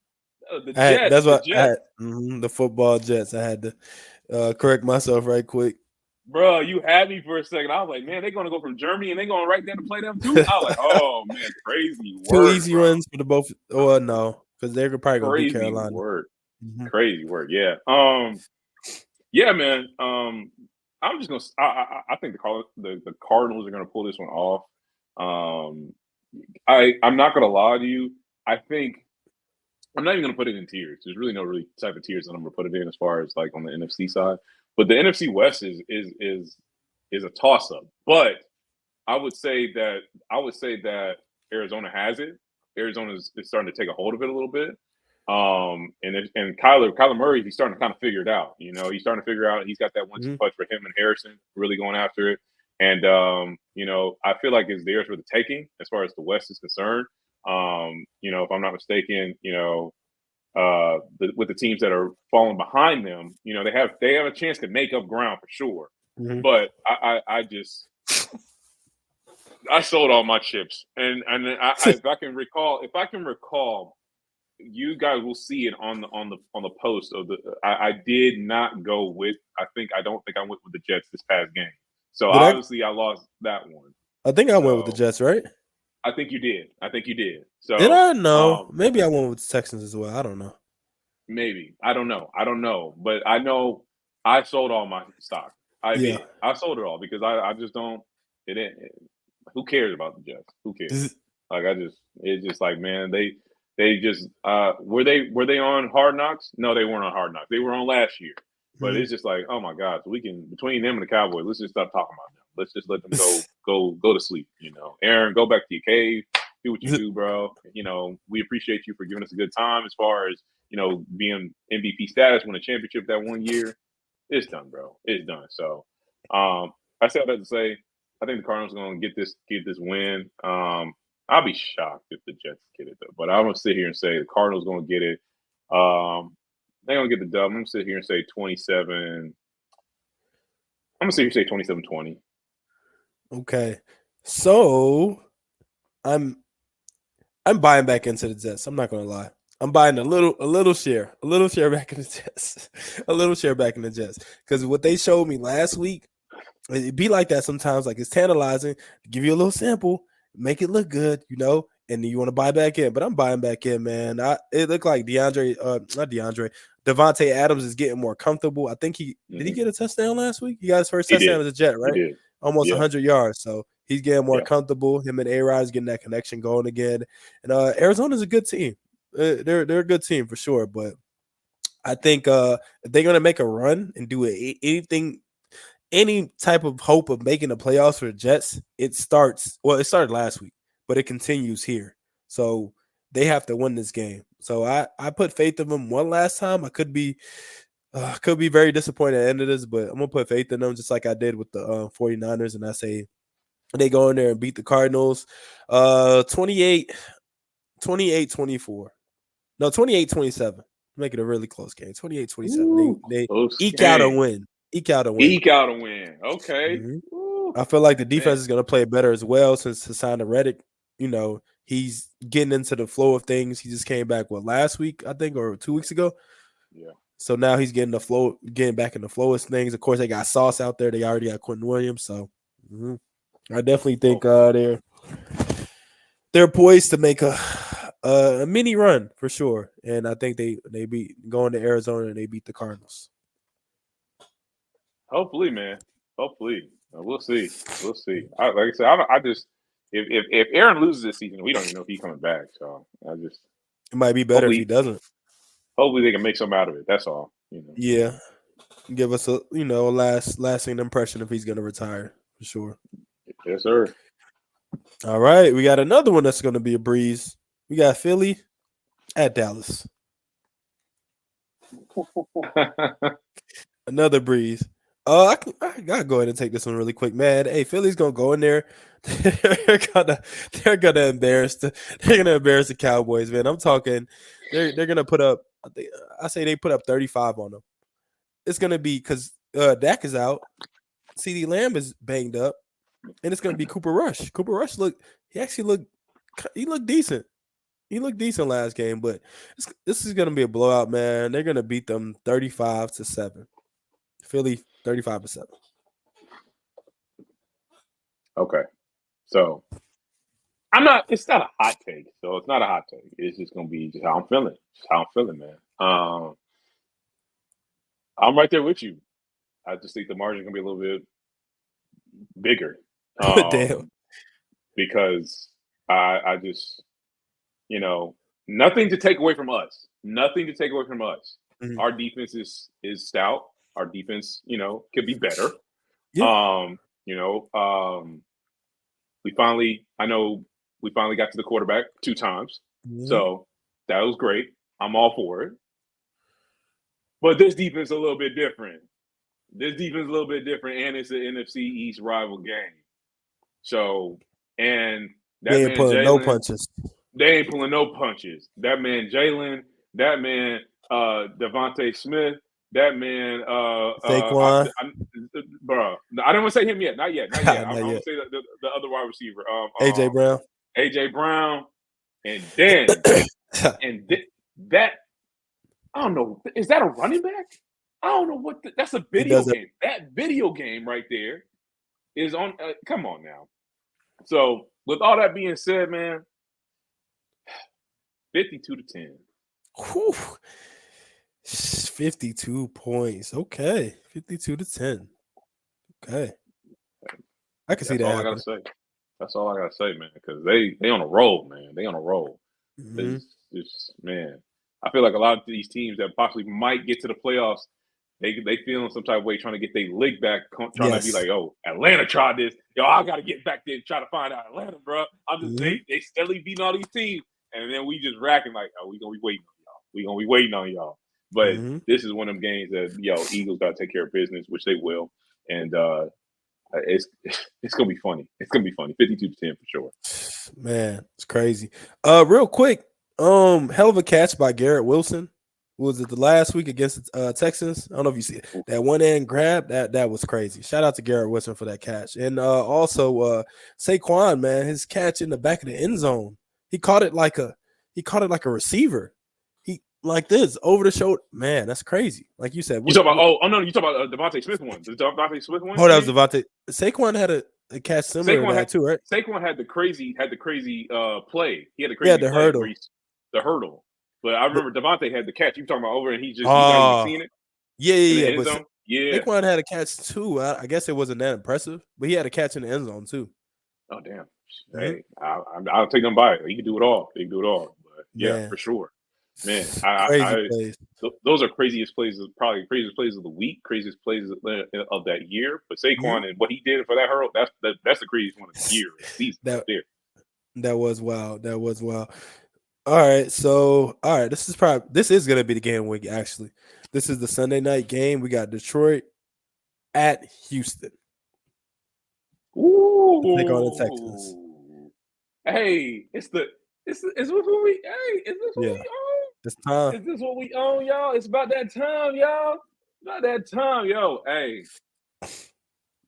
the Jets. That's The what I Jets, had. The football Jets. I had to correct myself right quick. bro. You had me for a second. I was like, man, they're gonna go from Germany and they're going right there to play them too. I was like, oh man, crazy Two work, easy bro. runs for the both. Oh no, because they're probably gonna beat Crazy Carolina. work. Mhm. Crazy work. Yeah. Yeah, man. I'm just gonna. I think the Cardinals are gonna pull this one off. Um, I'm not gonna lie to you. I think I'm not even gonna put it in tiers. There's really no really type of tiers that I'm gonna put it in as far as like on the NFC side. But the NFC West is a toss up. But I would say that Arizona has it. Arizona is starting to take a hold of it a little bit. And Kyler Murray, he's starting to kind of figure it out. You know, he's starting to figure out he's got that 1-2 Mhm. punch for him and Harrison really going after it. And I feel like it's theirs for the taking as far as the West is concerned. If I'm not mistaken, with the teams that are falling behind them, they have a chance to make up ground for sure. Mhm. But I sold all my chips, and if I can recall, you guys will see it on the post of the. I did not go with. I don't think I went with the Jets this past game. So Did I? obviously I lost that one. I think I went with the So Jets, right? I think you did. I think you did. Did So I? No, maybe I went with the Texans as well. I don't know. maybe I don't know. But I know I sold all my stock. I Yeah. did. I sold it all because I just don't. Who cares about the Jets? Who cares? Like it's just like man, they just were they on Hard Knocks? No, they weren't on Hard Knocks. They were on last year. But Mhm. it's just like, oh my God, so we can between them and the Cowboys, let's just stop talking about them. Let's just let them go to sleep. Aaron, go back to your cave, do what you do, bro. We appreciate you for giving us a good time as far as being MVP status, win a championship that one year. It's done, bro. It's done. So, I said that to say, I think the Cardinals are going to get this win. I'll be shocked if the Jets get it though. But I'm gonna sit here and say the Cardinals going to get it. They're going to get the dub. I'm gonna sit here and say 27. I'm gonna sit here and say 27-20. Okay. So I'm buying back into the Jets. I'm not gonna lie. I'm buying a little share back in the Jets, a little share back in the Jets. Because what they showed me last week, it be like that sometimes. Like it's tantalizing, give you a little sample, make it look good, and then you want to buy back in. But I'm buying back in, man. It looked like Devontae Adams is getting more comfortable. I think did he Mm-hmm. get a touchdown last week? He got his first He touchdown did. as a Jet, He right? did. Almost Yeah. 100 yards. So he's getting more Yeah. comfortable. Him and A-Rod is getting that connection going again. And Arizona's a good team. They're a good team for sure. But I think if they're gonna make a run and do anything, any type of hope of making the playoffs for the Jets, it starts. Well, it started last week, but it continues here. So they have to win this game. So I put faith in them one last time. I could be very disappointed at the end of this, but I'm gonna put faith in them just like I did with the 49ers, and I say they go in there and beat the Cardinals 28 24. No, 28-27. Make it a really close game. 28-27. They eke out a win. Eke out a win. Eke out a win. Okay. Mm-hmm. I feel like the defense is going to play better as well since Hassan Reddick, he's getting into the flow of things. He just came back, last week, I think, or 2 weeks ago? Yeah. So now he's getting back in the flow of things. Of course, they got Sauce out there. They already got Quentin Williams. So I definitely think they're poised to make a mini run for sure, and I think they beat going to Arizona and they beat the Cardinals. Hopefully, man. Hopefully, we'll see. We'll see. Like I said, I just if Aaron loses this season, we don't even know if he's coming back. So it might be better if he doesn't. Hopefully, they can make something out of it. That's all. Yeah, give us a lasting impression if he's going to retire for sure. Yes, sir. All right, we got another one that's going to be a breeze. We got Philly at Dallas. Another breeze. I gotta go ahead and take this one really quick, man. Hey, Philly's gonna go in there. They're gonna embarrass the Cowboys, man. I'm talking. They're gonna put up. I say they put up 35 on them. It's gonna be because Dak is out. CeeDee Lamb is banged up, and it's gonna be Cooper Rush. Cooper Rush looked decent. He looked decent last game, but this is going to be a blowout, man. They're going to beat them 35-7. Philly, 35-7. Okay. So, it's not a hot take. So, it's not a hot take. It's just going to be just how I'm feeling. Just how I'm feeling, man. I'm right there with you. I just think the margin is going to be a little bit bigger. Damn. Because I just... nothing to take away from us. Nothing to take away from us. Mm-hmm. Our defense is stout. Our defense, could be better. Yeah. We finally got to the quarterback 2 times. Mm-hmm. So that was great. I'm all for it. But this defense is a little bit different. And it's an NFC East rival game. So, and that they ain't pulling no punches. They ain't pulling no punches. That man Jalen, that man Devontae Smith, that man Saquon. Bro, I don't want to say him yet. Not yet. I'm going to say the other wide receiver. AJ Brown. AJ Brown. And then that I don't know. Is that a running back? I don't know what that's a video game. That video game right there is on come on now. So with all that being said, man, 52-10. Whew. 52 points. Okay. 52-10. Okay. I can see that. That's all I gotta say. That's all I gotta say, man. Because they on a roll, man. They on a roll. Mm-hmm. It's man. I feel like a lot of these teams that possibly might get to the playoffs, they feel in some type of way trying to get their leg back, trying to be like, oh, Atlanta tried this. Yo, I gotta get back there and try to find out Atlanta, bro. I'm just they steadily beating all these teams. And then we just racking like, oh, we gonna be waiting on y'all. We gonna be waiting on y'all. But this is one of them games that Eagles gotta take care of business, which they will. And it's gonna be funny. It's gonna be funny. 52-10 for sure. Man, it's crazy. Real quick, hell of a catch by Garrett Wilson. Was it the last week against Texans? I don't know if you see it. That one end grab, that was crazy. Shout out to Garrett Wilson for that catch. And also Saquon, man, his catch in the back of the end zone. He caught it like a receiver. He like this over the shoulder. Man, that's crazy. Like you said. You talking about you talking about Devontae Smith one. The Devontae Smith one? Oh, that was Devontae. Saquon had a catch similar to that too, right? Saquon had the crazy play. He had the crazy the hurdle. The hurdle. But I remember Devontae had the catch. You talking about over and he just not even seen it? Yeah. But Saquon had a catch too. I guess it wasn't that impressive, but he had a catch in the end zone too. Oh damn! Hey, I'll take them by it. He can do it all. But yeah, for sure. Man, Crazy plays. those are craziest plays, probably craziest plays of the week, craziest plays of that year. But Saquon and what he did for that hurdle, that's the craziest one of the year, season right That there. that was wild. That was wild. All right, this is gonna be the game week. Actually, this is the Sunday night game. We got Detroit at Houston. Take on the Texans. Ooh, hey, is this what we? Hey, is this what Yeah, we own? it's time. Is this what we own, y'all? It's about that time, y'all. About that time, yo. Hey,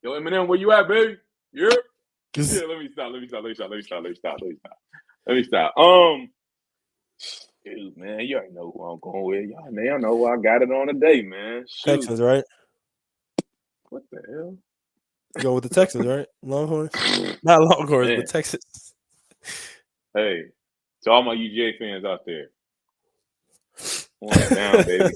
yo, Eminem, where you at, baby? Yeah. Yeah, let me stop. Dude, man, you already know who I'm going with. Y'all know who I got it on today, man. Shoot. Texans, right? What the hell? Go with the Texans, right? Longhorns, not Longhorns, Man. but Texans. Hey, to all my UGA fans out there, horns down, baby.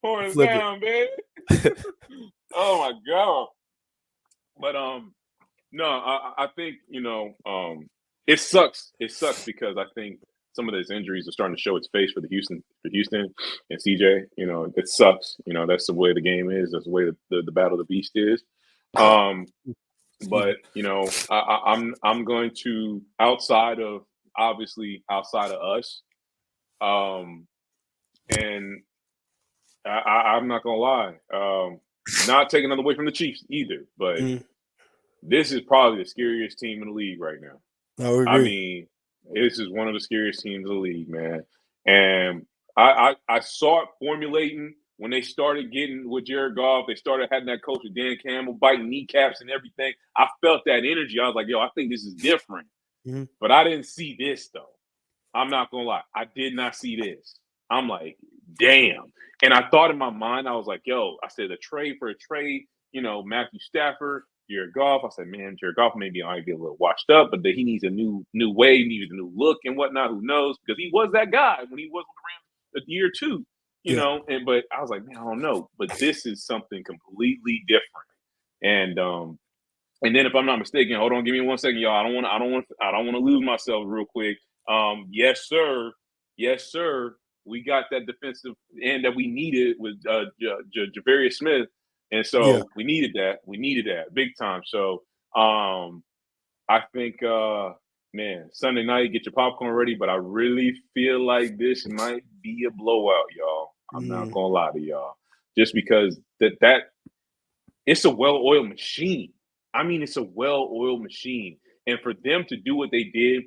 Horns Flip down, baby. Oh my god. But no, I think it sucks. It sucks because I think some of those injuries are starting to show its face for Houston and CJ. It sucks. That's the way the game is. That's the way the battle of the beast is. But I'm going to outside of us, and I'm not gonna lie. Not taking nothing away from the Chiefs either, but this is probably the scariest team in the league right now. I mean, this is one of the scariest teams in the league, man. And I saw it formulating when they started getting with Jared Goff. They started having that coach with Dan Campbell biting kneecaps and everything. I felt that energy. I was like, yo, I think this is different. But I didn't see this, though. I'm not going to lie. I did not see this. I'm like, damn. And I thought in my mind, I was like, yo, I said a trade for a trade, Matthew Stafford, Jared Goff. I said, man, Jared Goff might be a little washed up, but he needs a new way, he needs a new look and whatnot. Who knows? Because he was that guy when he was on the Rams a year or two, but I was like, man, I don't know. But this is something completely different. And then if I'm not mistaken, hold on, give me 1 second, y'all. I don't want to lose myself real quick. Yes, sir. We got that defensive end that we needed with Javarius Smith. And so we needed that big time. So I think, man, Sunday night, get your popcorn ready. But I really feel like this might be a blowout, y'all. I'm not going to lie to y'all. Just because that it's a well-oiled machine. I mean, it's a well-oiled machine. And for them to do what they did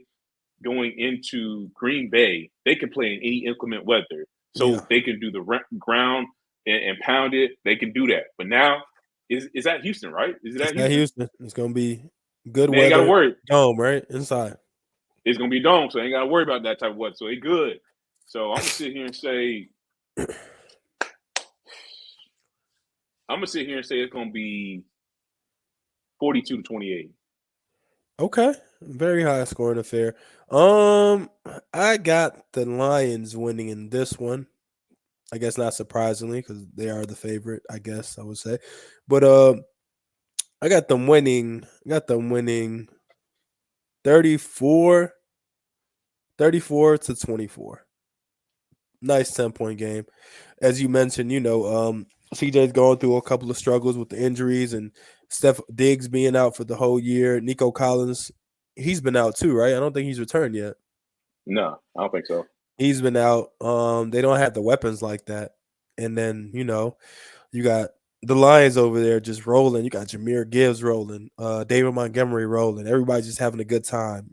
going into Green Bay, they can play in any inclement weather. So they can do the ground and pound it. They can do that. But now, is that Houston, right? Is it at Houston? It's going to be good weather. Ain't got to worry. Dome, right? Inside. It's going to be dome, so ain't got to worry about that type of weather. So they good. So I'm going to sit here and say it's going to be 42-28. Okay. Very high scoring affair. I got the Lions winning in this one. I guess not surprisingly because they are the favorite, I guess I would say. But I got them winning 34 to 24. Nice 10-point game. As you mentioned, CJ's going through a couple of struggles with the injuries and Steph Diggs being out for the whole year. Nico Collins, he's been out too, right? I don't think he's returned yet. No, I don't think so. He's been out. They don't have the weapons like that. And then, you got the Lions over there just rolling. You got Jahmyr Gibbs rolling, David Montgomery rolling. Everybody's just having a good time,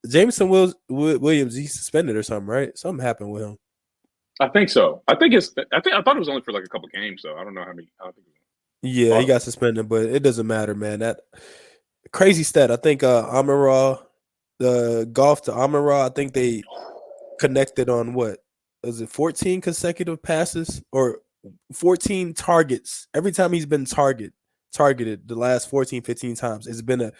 Jameson Williams, he's suspended or something, right? Something happened with him. I think so. I thought it was only for like a couple games, so I don't know how many. He got suspended, but it doesn't matter, man. That crazy stat. I think Amon-Ra, the golf to Amon-Ra, I think they connected on what? Was it 14 consecutive passes or 14 targets? Every time he's been targeted the last 14, 15 times, it's been a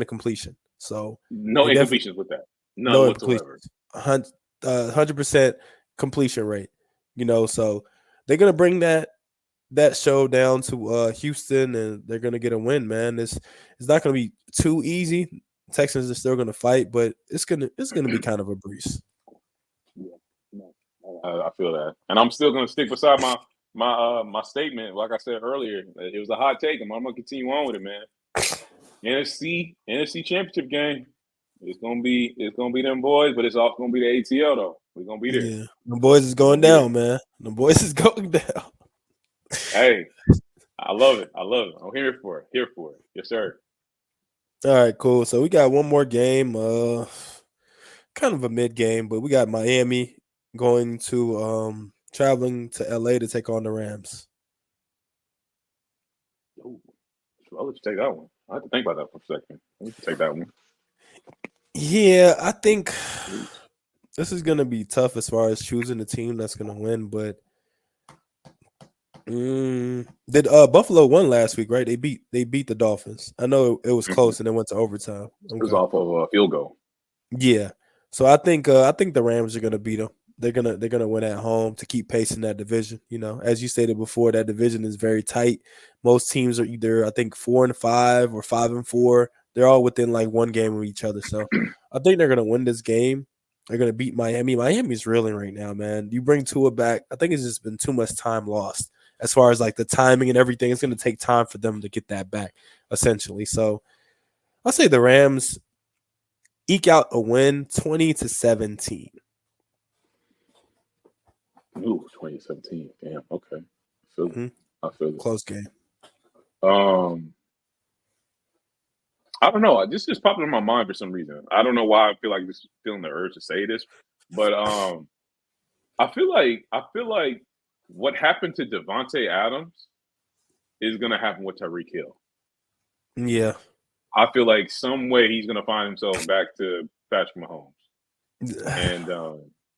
completion. So no incompletions with that. No whatsoever. 100% completion rate. So they're gonna bring that that showdown to Houston, and they're gonna get a win, man. It's not gonna be too easy. Texans are still gonna fight, but it's gonna be kind of a breeze. Yeah, no, I feel that, and I'm still gonna stick beside my statement. Like I said earlier, it was a hot take, and I'm gonna continue on with it, man. NFC Championship game. It's gonna be them boys, but it's also gonna be the ATL though. We're gonna be there. Yeah, the boys is going down, man. The boys is going down. Hey, I love it. I'm here for it. Yes, sir. All right, cool. So we got one more game, kind of a mid game, but we got Miami going to traveling to LA to take on the Rams. Ooh, I'll let you take that one. I have to think about that for a second. Let me take that one. Yeah, I think this is gonna be tough as far as choosing the team that's gonna win, but did Buffalo won last week, right? They beat the Dolphins. I know it was close and it went to overtime. Okay. It was off of a field goal. Yeah. So I think the Rams are gonna beat them. They're gonna win at home to keep pace in that division. You know, as you stated before, that division is very tight. Most teams are either I think 4-5 or 5-4. They're all within like one game of each other. So I think they're gonna win this game. They're gonna beat Miami. Miami's reeling right now, man. You bring Tua back. I think it's just been too much time lost as far as like the timing and everything. It's gonna take time for them to get that back, essentially. So I'll say the Rams eke out a win 20-17. Ooh, 2017. Damn. Okay. I feel it. Close game. I don't know. This just popped in my mind for some reason. I don't know why I feel like this feeling the urge to say this, but I feel like what happened to Devontae Adams is gonna happen with Tyreek Hill. Yeah. I feel like some way he's gonna find himself back to Patrick Mahomes. And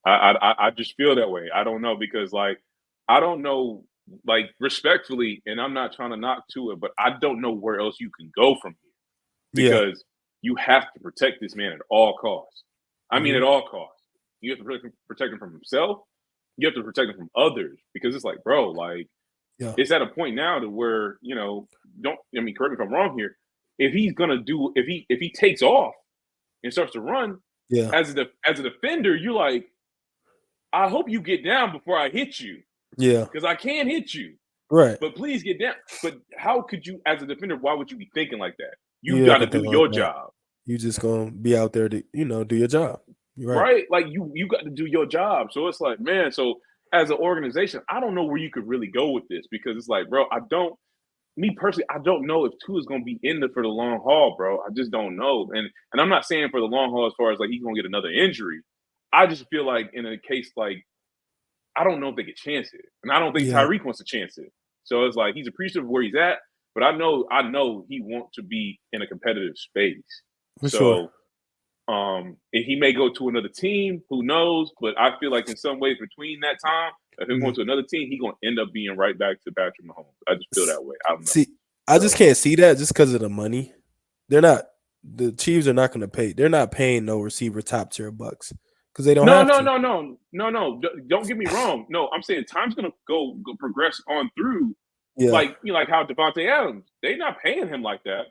I just feel that way. I don't know because like I don't know like respectfully, and I'm not trying to knock to it, but I don't know where else you can go from here because you have to protect this man at all costs. I mean, at all costs. You have to protect him from himself. You have to protect him from others because it's like, bro, like it's at a point now to where correct me if I'm wrong here. If he's gonna do, if he takes off and starts to run, as a defender, you're like, I hope you get down before I hit you. Yeah. Because I can't hit you. Right. But please get down. But how could you, as a defender, why would you be thinking like that? You got to do your job. You just gonna be out there to, do your job. Right. Like you got to do your job. So it's like, man, so as an organization, I don't know where you could really go with this because it's like, bro, me personally, I don't know if Tua is going to be in there for the long haul, bro. I just don't know. And I'm not saying for the long haul as far as like he's going to get another injury. I just feel like in a case like, I don't know if they could chance it. And I don't think Tyreek wants to chance it. So it's like he's appreciative of where he's at, but I know he wants to be in a competitive space. For sure. And he may go to another team, who knows? But I feel like in some ways between that time, if he's going to another team, he's going to end up being right back to Patrick Mahomes. I just feel that way. I don't know. See, I just can't see that just because of the money. The Chiefs are not going to pay. They're not paying no receiver top tier bucks because they don't have to. No. Don't get me wrong. No, I'm saying time's going to go progress on through. Yeah. Like, like how Devontae Adams, they're not paying him like that.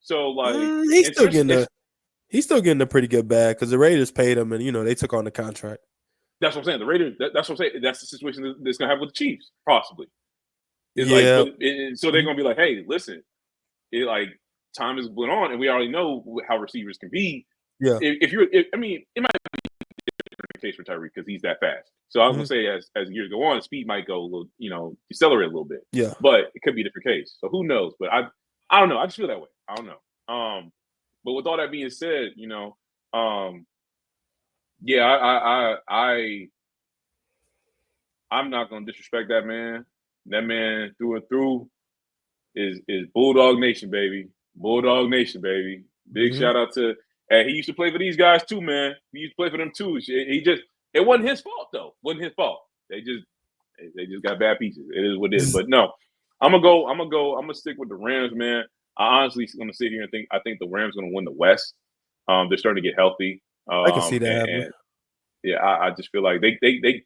So, like, he's still getting a pretty good bag because the Raiders paid him and, they took on the contract. That's what I'm saying. The Raiders, that's what I'm saying. That's the situation that's going to happen with the Chiefs, possibly. It's so they're going to be like, hey, listen, time is going on and we already know how receivers can be. Yeah. It might be a different case for Tyreek because he's that fast. So I was going to say as years go on, speed might go a little, decelerate a little bit. Yeah. But it could be a different case. So who knows? But I don't know. I just feel that way. I don't know. But with all that being said, I'm not gonna disrespect that man. That man through and through is Bulldog Nation, baby. Bulldog Nation, baby. Big shout out to he used to play for these guys too, man. He used to play for them too. It wasn't his fault though. Wasn't his fault. They just got bad pieces. It is what it is. But no, I'm gonna stick with the Rams, man. I honestly gonna sit here and I think the Rams gonna win the West. They're starting to get healthy. I can see that happening. Yeah, I just feel like they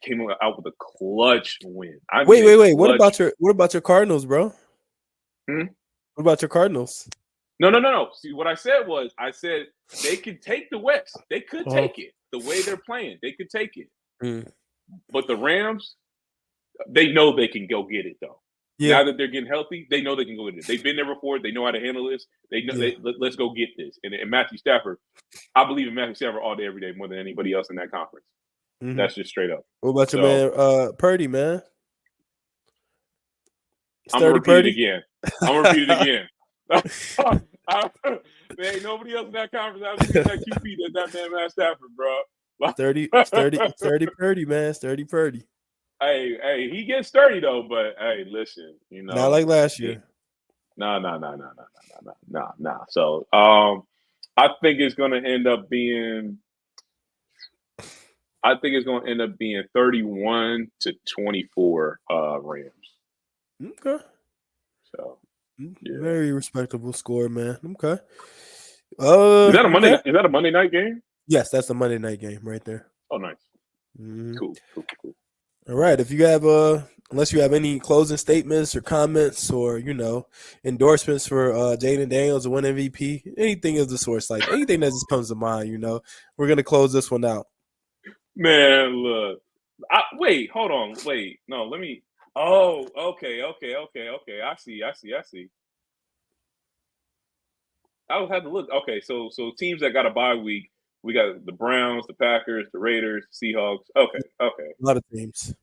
came out with a clutch win. I mean, Wait. What clutch. about your Cardinals, bro? Hmm? What about your Cardinals? No. See, what I said was, I said they could take the West. They could Uh-huh. take it the way they're playing. They could take it. Mm. But the Rams, they know they can go get it though. Yeah, Now that they're getting healthy, they know they can go get it. They've been there before. They know how to handle this. They know. yeah. Let's go get this. And Matthew Stafford, I believe in Matthew Stafford all day, every day, more than anybody else in that conference. Mm-hmm. That's just straight up. What about your man, Purdy, man? I'm gonna repeat Purdy? it again. I'm gonna repeat it again. There ain't nobody else in that conference out there that QB that man Matt Stafford, bro. 30 Purdy, man. 30 Purdy. Hey, he gets 30 though, but hey, listen, Not like last year. No. So I think it's gonna end up being 31-24 Rams. Okay. So yeah. Very respectable score, man. Okay. Is that a Monday night game? Yes, that's a Monday night game right there. Oh, nice. Mm-hmm. Cool. All right. If you have unless you have any closing statements or comments or endorsements for Jaden Daniels to win MVP, anything of the sort, like anything that just comes to mind, we're gonna close this one out. Man, look. Wait, hold on. Wait, no, let me. Oh, okay. I see. I would have to look. Okay, so teams that got a bye week, we got the Browns, the Packers, the Raiders, Seahawks. Okay. A lot of teams.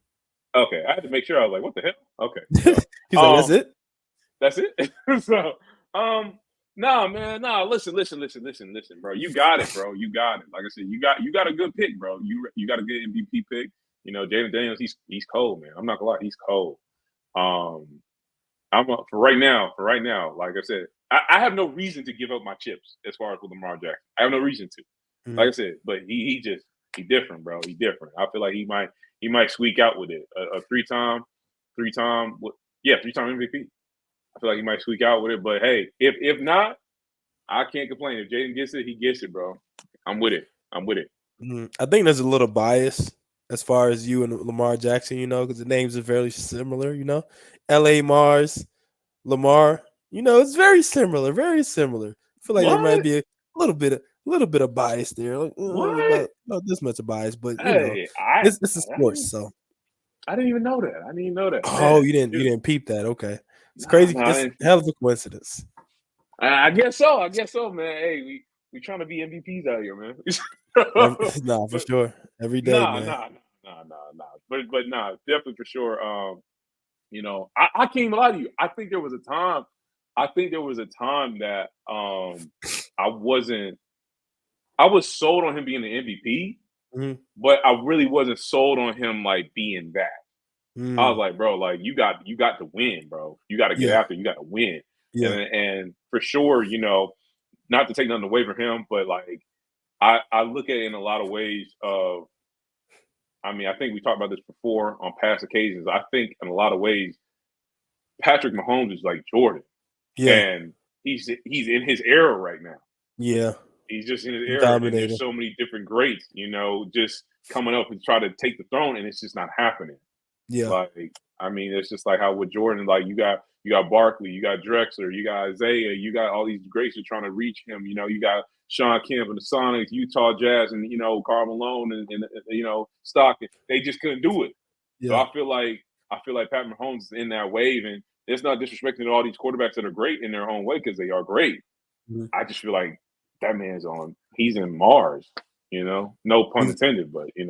Okay, I had to make sure. I was like, what the hell? Okay. So, He's like, that's it? That's it? So, nah, man, nah, listen, bro. You got it, bro. You got it. Like I said, you got a good pick, bro. You got a good MVP pick. Jaden Daniels, he's cold, man. I'm not gonna lie, he's cold. For right now, like I said, I have no reason to give up my chips as far as with Lamar Jackson. I have no reason to. Mm-hmm. Like I said, but he different, bro. He different. I feel like he might squeak out with it. A three-time MVP. I feel like he might squeak out with it. But hey, if not, I can't complain. If Jaden gets it, he gets it, bro. I'm with it. Mm-hmm. I think there's a little bias as far as you and Lamar Jackson, because the names are very similar, L.A. Mars, Lamar, it's very similar, very similar. I feel like there might be a little bit of bias there, like not this much of bias, but it's a sport, so. I didn't even know that. Oh, man. You didn't peep that? Okay, it's crazy. It's a hell of a coincidence. I guess so, man. Hey, we trying to be MVPs out here, man. Nah, for sure. Every day, man. Nah. But nah, definitely for sure. I can't even lie to you. I think there was a time that I was sold on him being the MVP, but I really wasn't sold on him like being that. I was like, bro, like you got to win, bro. You got to get after. You got to win. Yeah. And for sure, not to take nothing away from him, but like I look at it in a lot of ways of. I mean, I think we talked about this before on past occasions. I think in a lot of ways, Patrick Mahomes is like Jordan. Yeah. And he's in his era right now. Yeah. He's just in his era. And there's so many different greats, just coming up and try to take the throne, and it's just not happening. Yeah. Like, I mean, it's just like how with Jordan, like you got Barkley, you got Drexler, you got Isaiah, you got all these greats who are trying to reach him. You got Sean Kemp and the Sonics, Utah Jazz, and Karl Malone and Stockton. They just couldn't do it. Yeah. So I feel like Pat Mahomes is in that wave, and it's not disrespecting all these quarterbacks that are great in their own way because they are great. Mm-hmm. I just feel like that man's he's in Mars. No pun intended, but he's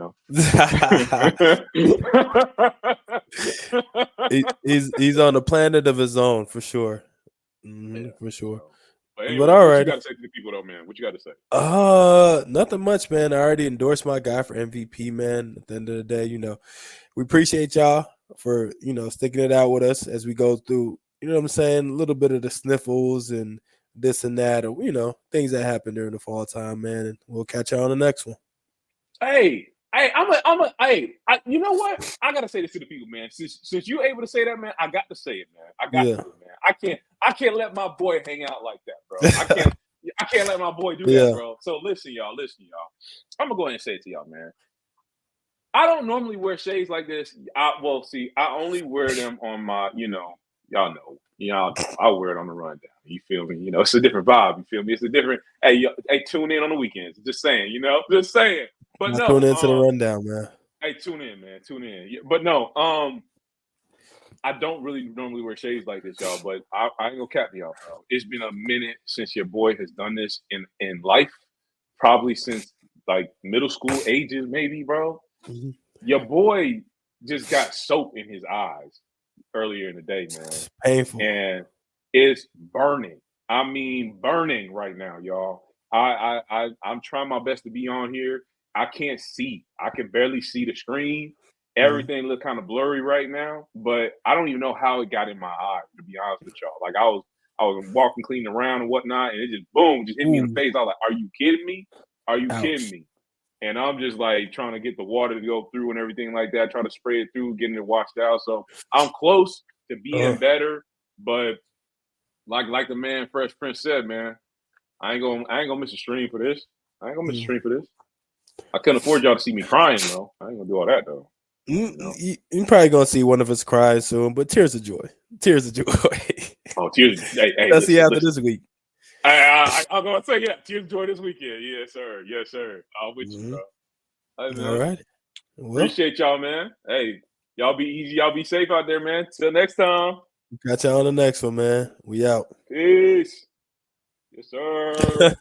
on a planet of his own for sure. Mm-hmm, yeah, for sure. But anyway, all right. What you got to say to the people, though, man? What you got to say? Nothing much, man. I already endorsed my guy for MVP, man. At the end of the day, we appreciate y'all for sticking it out with us as we go through. You know what I'm saying? A little bit of the sniffles and this and that, or things that happen during the fall time, man. And we'll catch y'all on the next one. Hey, you know what? I gotta say this to the people, man. Since you're able to say that, man, I got to say it, man. I got to, man. I can't let my boy hang out like that, bro. I can't let my boy do that, bro. So listen, y'all. I'm gonna go ahead and say it to y'all, man. I don't normally wear shades like this. I only wear them on my, y'all know. I wear it on the rundown. You feel me? It's a different vibe. You feel me? It's a different. Hey, tune in on the weekends. Just saying, just saying. But I no, tune into the rundown, man. hey, tune in, man. Tune in. Yeah, but no, I don't really normally wear shades like this, y'all. But I ain't gonna cap y'all, bro. It's been a minute since your boy has done this in life. Probably since like middle school ages, maybe, bro. Mhm. Your boy just got soap in his eyes earlier in the day, man. It's painful. And it's burning. I mean, burning right now, y'all. I'm trying my best to be on here. I can't see. I can barely see the screen. Everything look kind of blurry right now, but I don't even know how it got in my eye, to be honest with y'all. Like I was walking clean around and whatnot, and it just boom, just hit me in the face. I was like, "Are you kidding me? Are you kidding me?" And I'm just like trying to get the water to go through and everything like that, trying to spray it through, getting it washed out. So I'm close to being better, but like the man Fresh Prince said, man, I ain't gonna miss a stream for this. I ain't gonna miss a stream for this. I couldn't afford y'all to see me crying though. I ain't gonna do all that though. You're probably gonna see one of us cry soon, but tears of joy. Tears of joy. Oh, tears. Hey, let's see after this week. I'm gonna say tears of joy this weekend. Yes, sir. Yes, sir. I'm with you, bro. All right. Well, appreciate y'all, man. Hey, y'all be easy. Y'all be safe out there, man. Till next time. Catch y'all on the next one, man. We out. Peace. Yes, sir.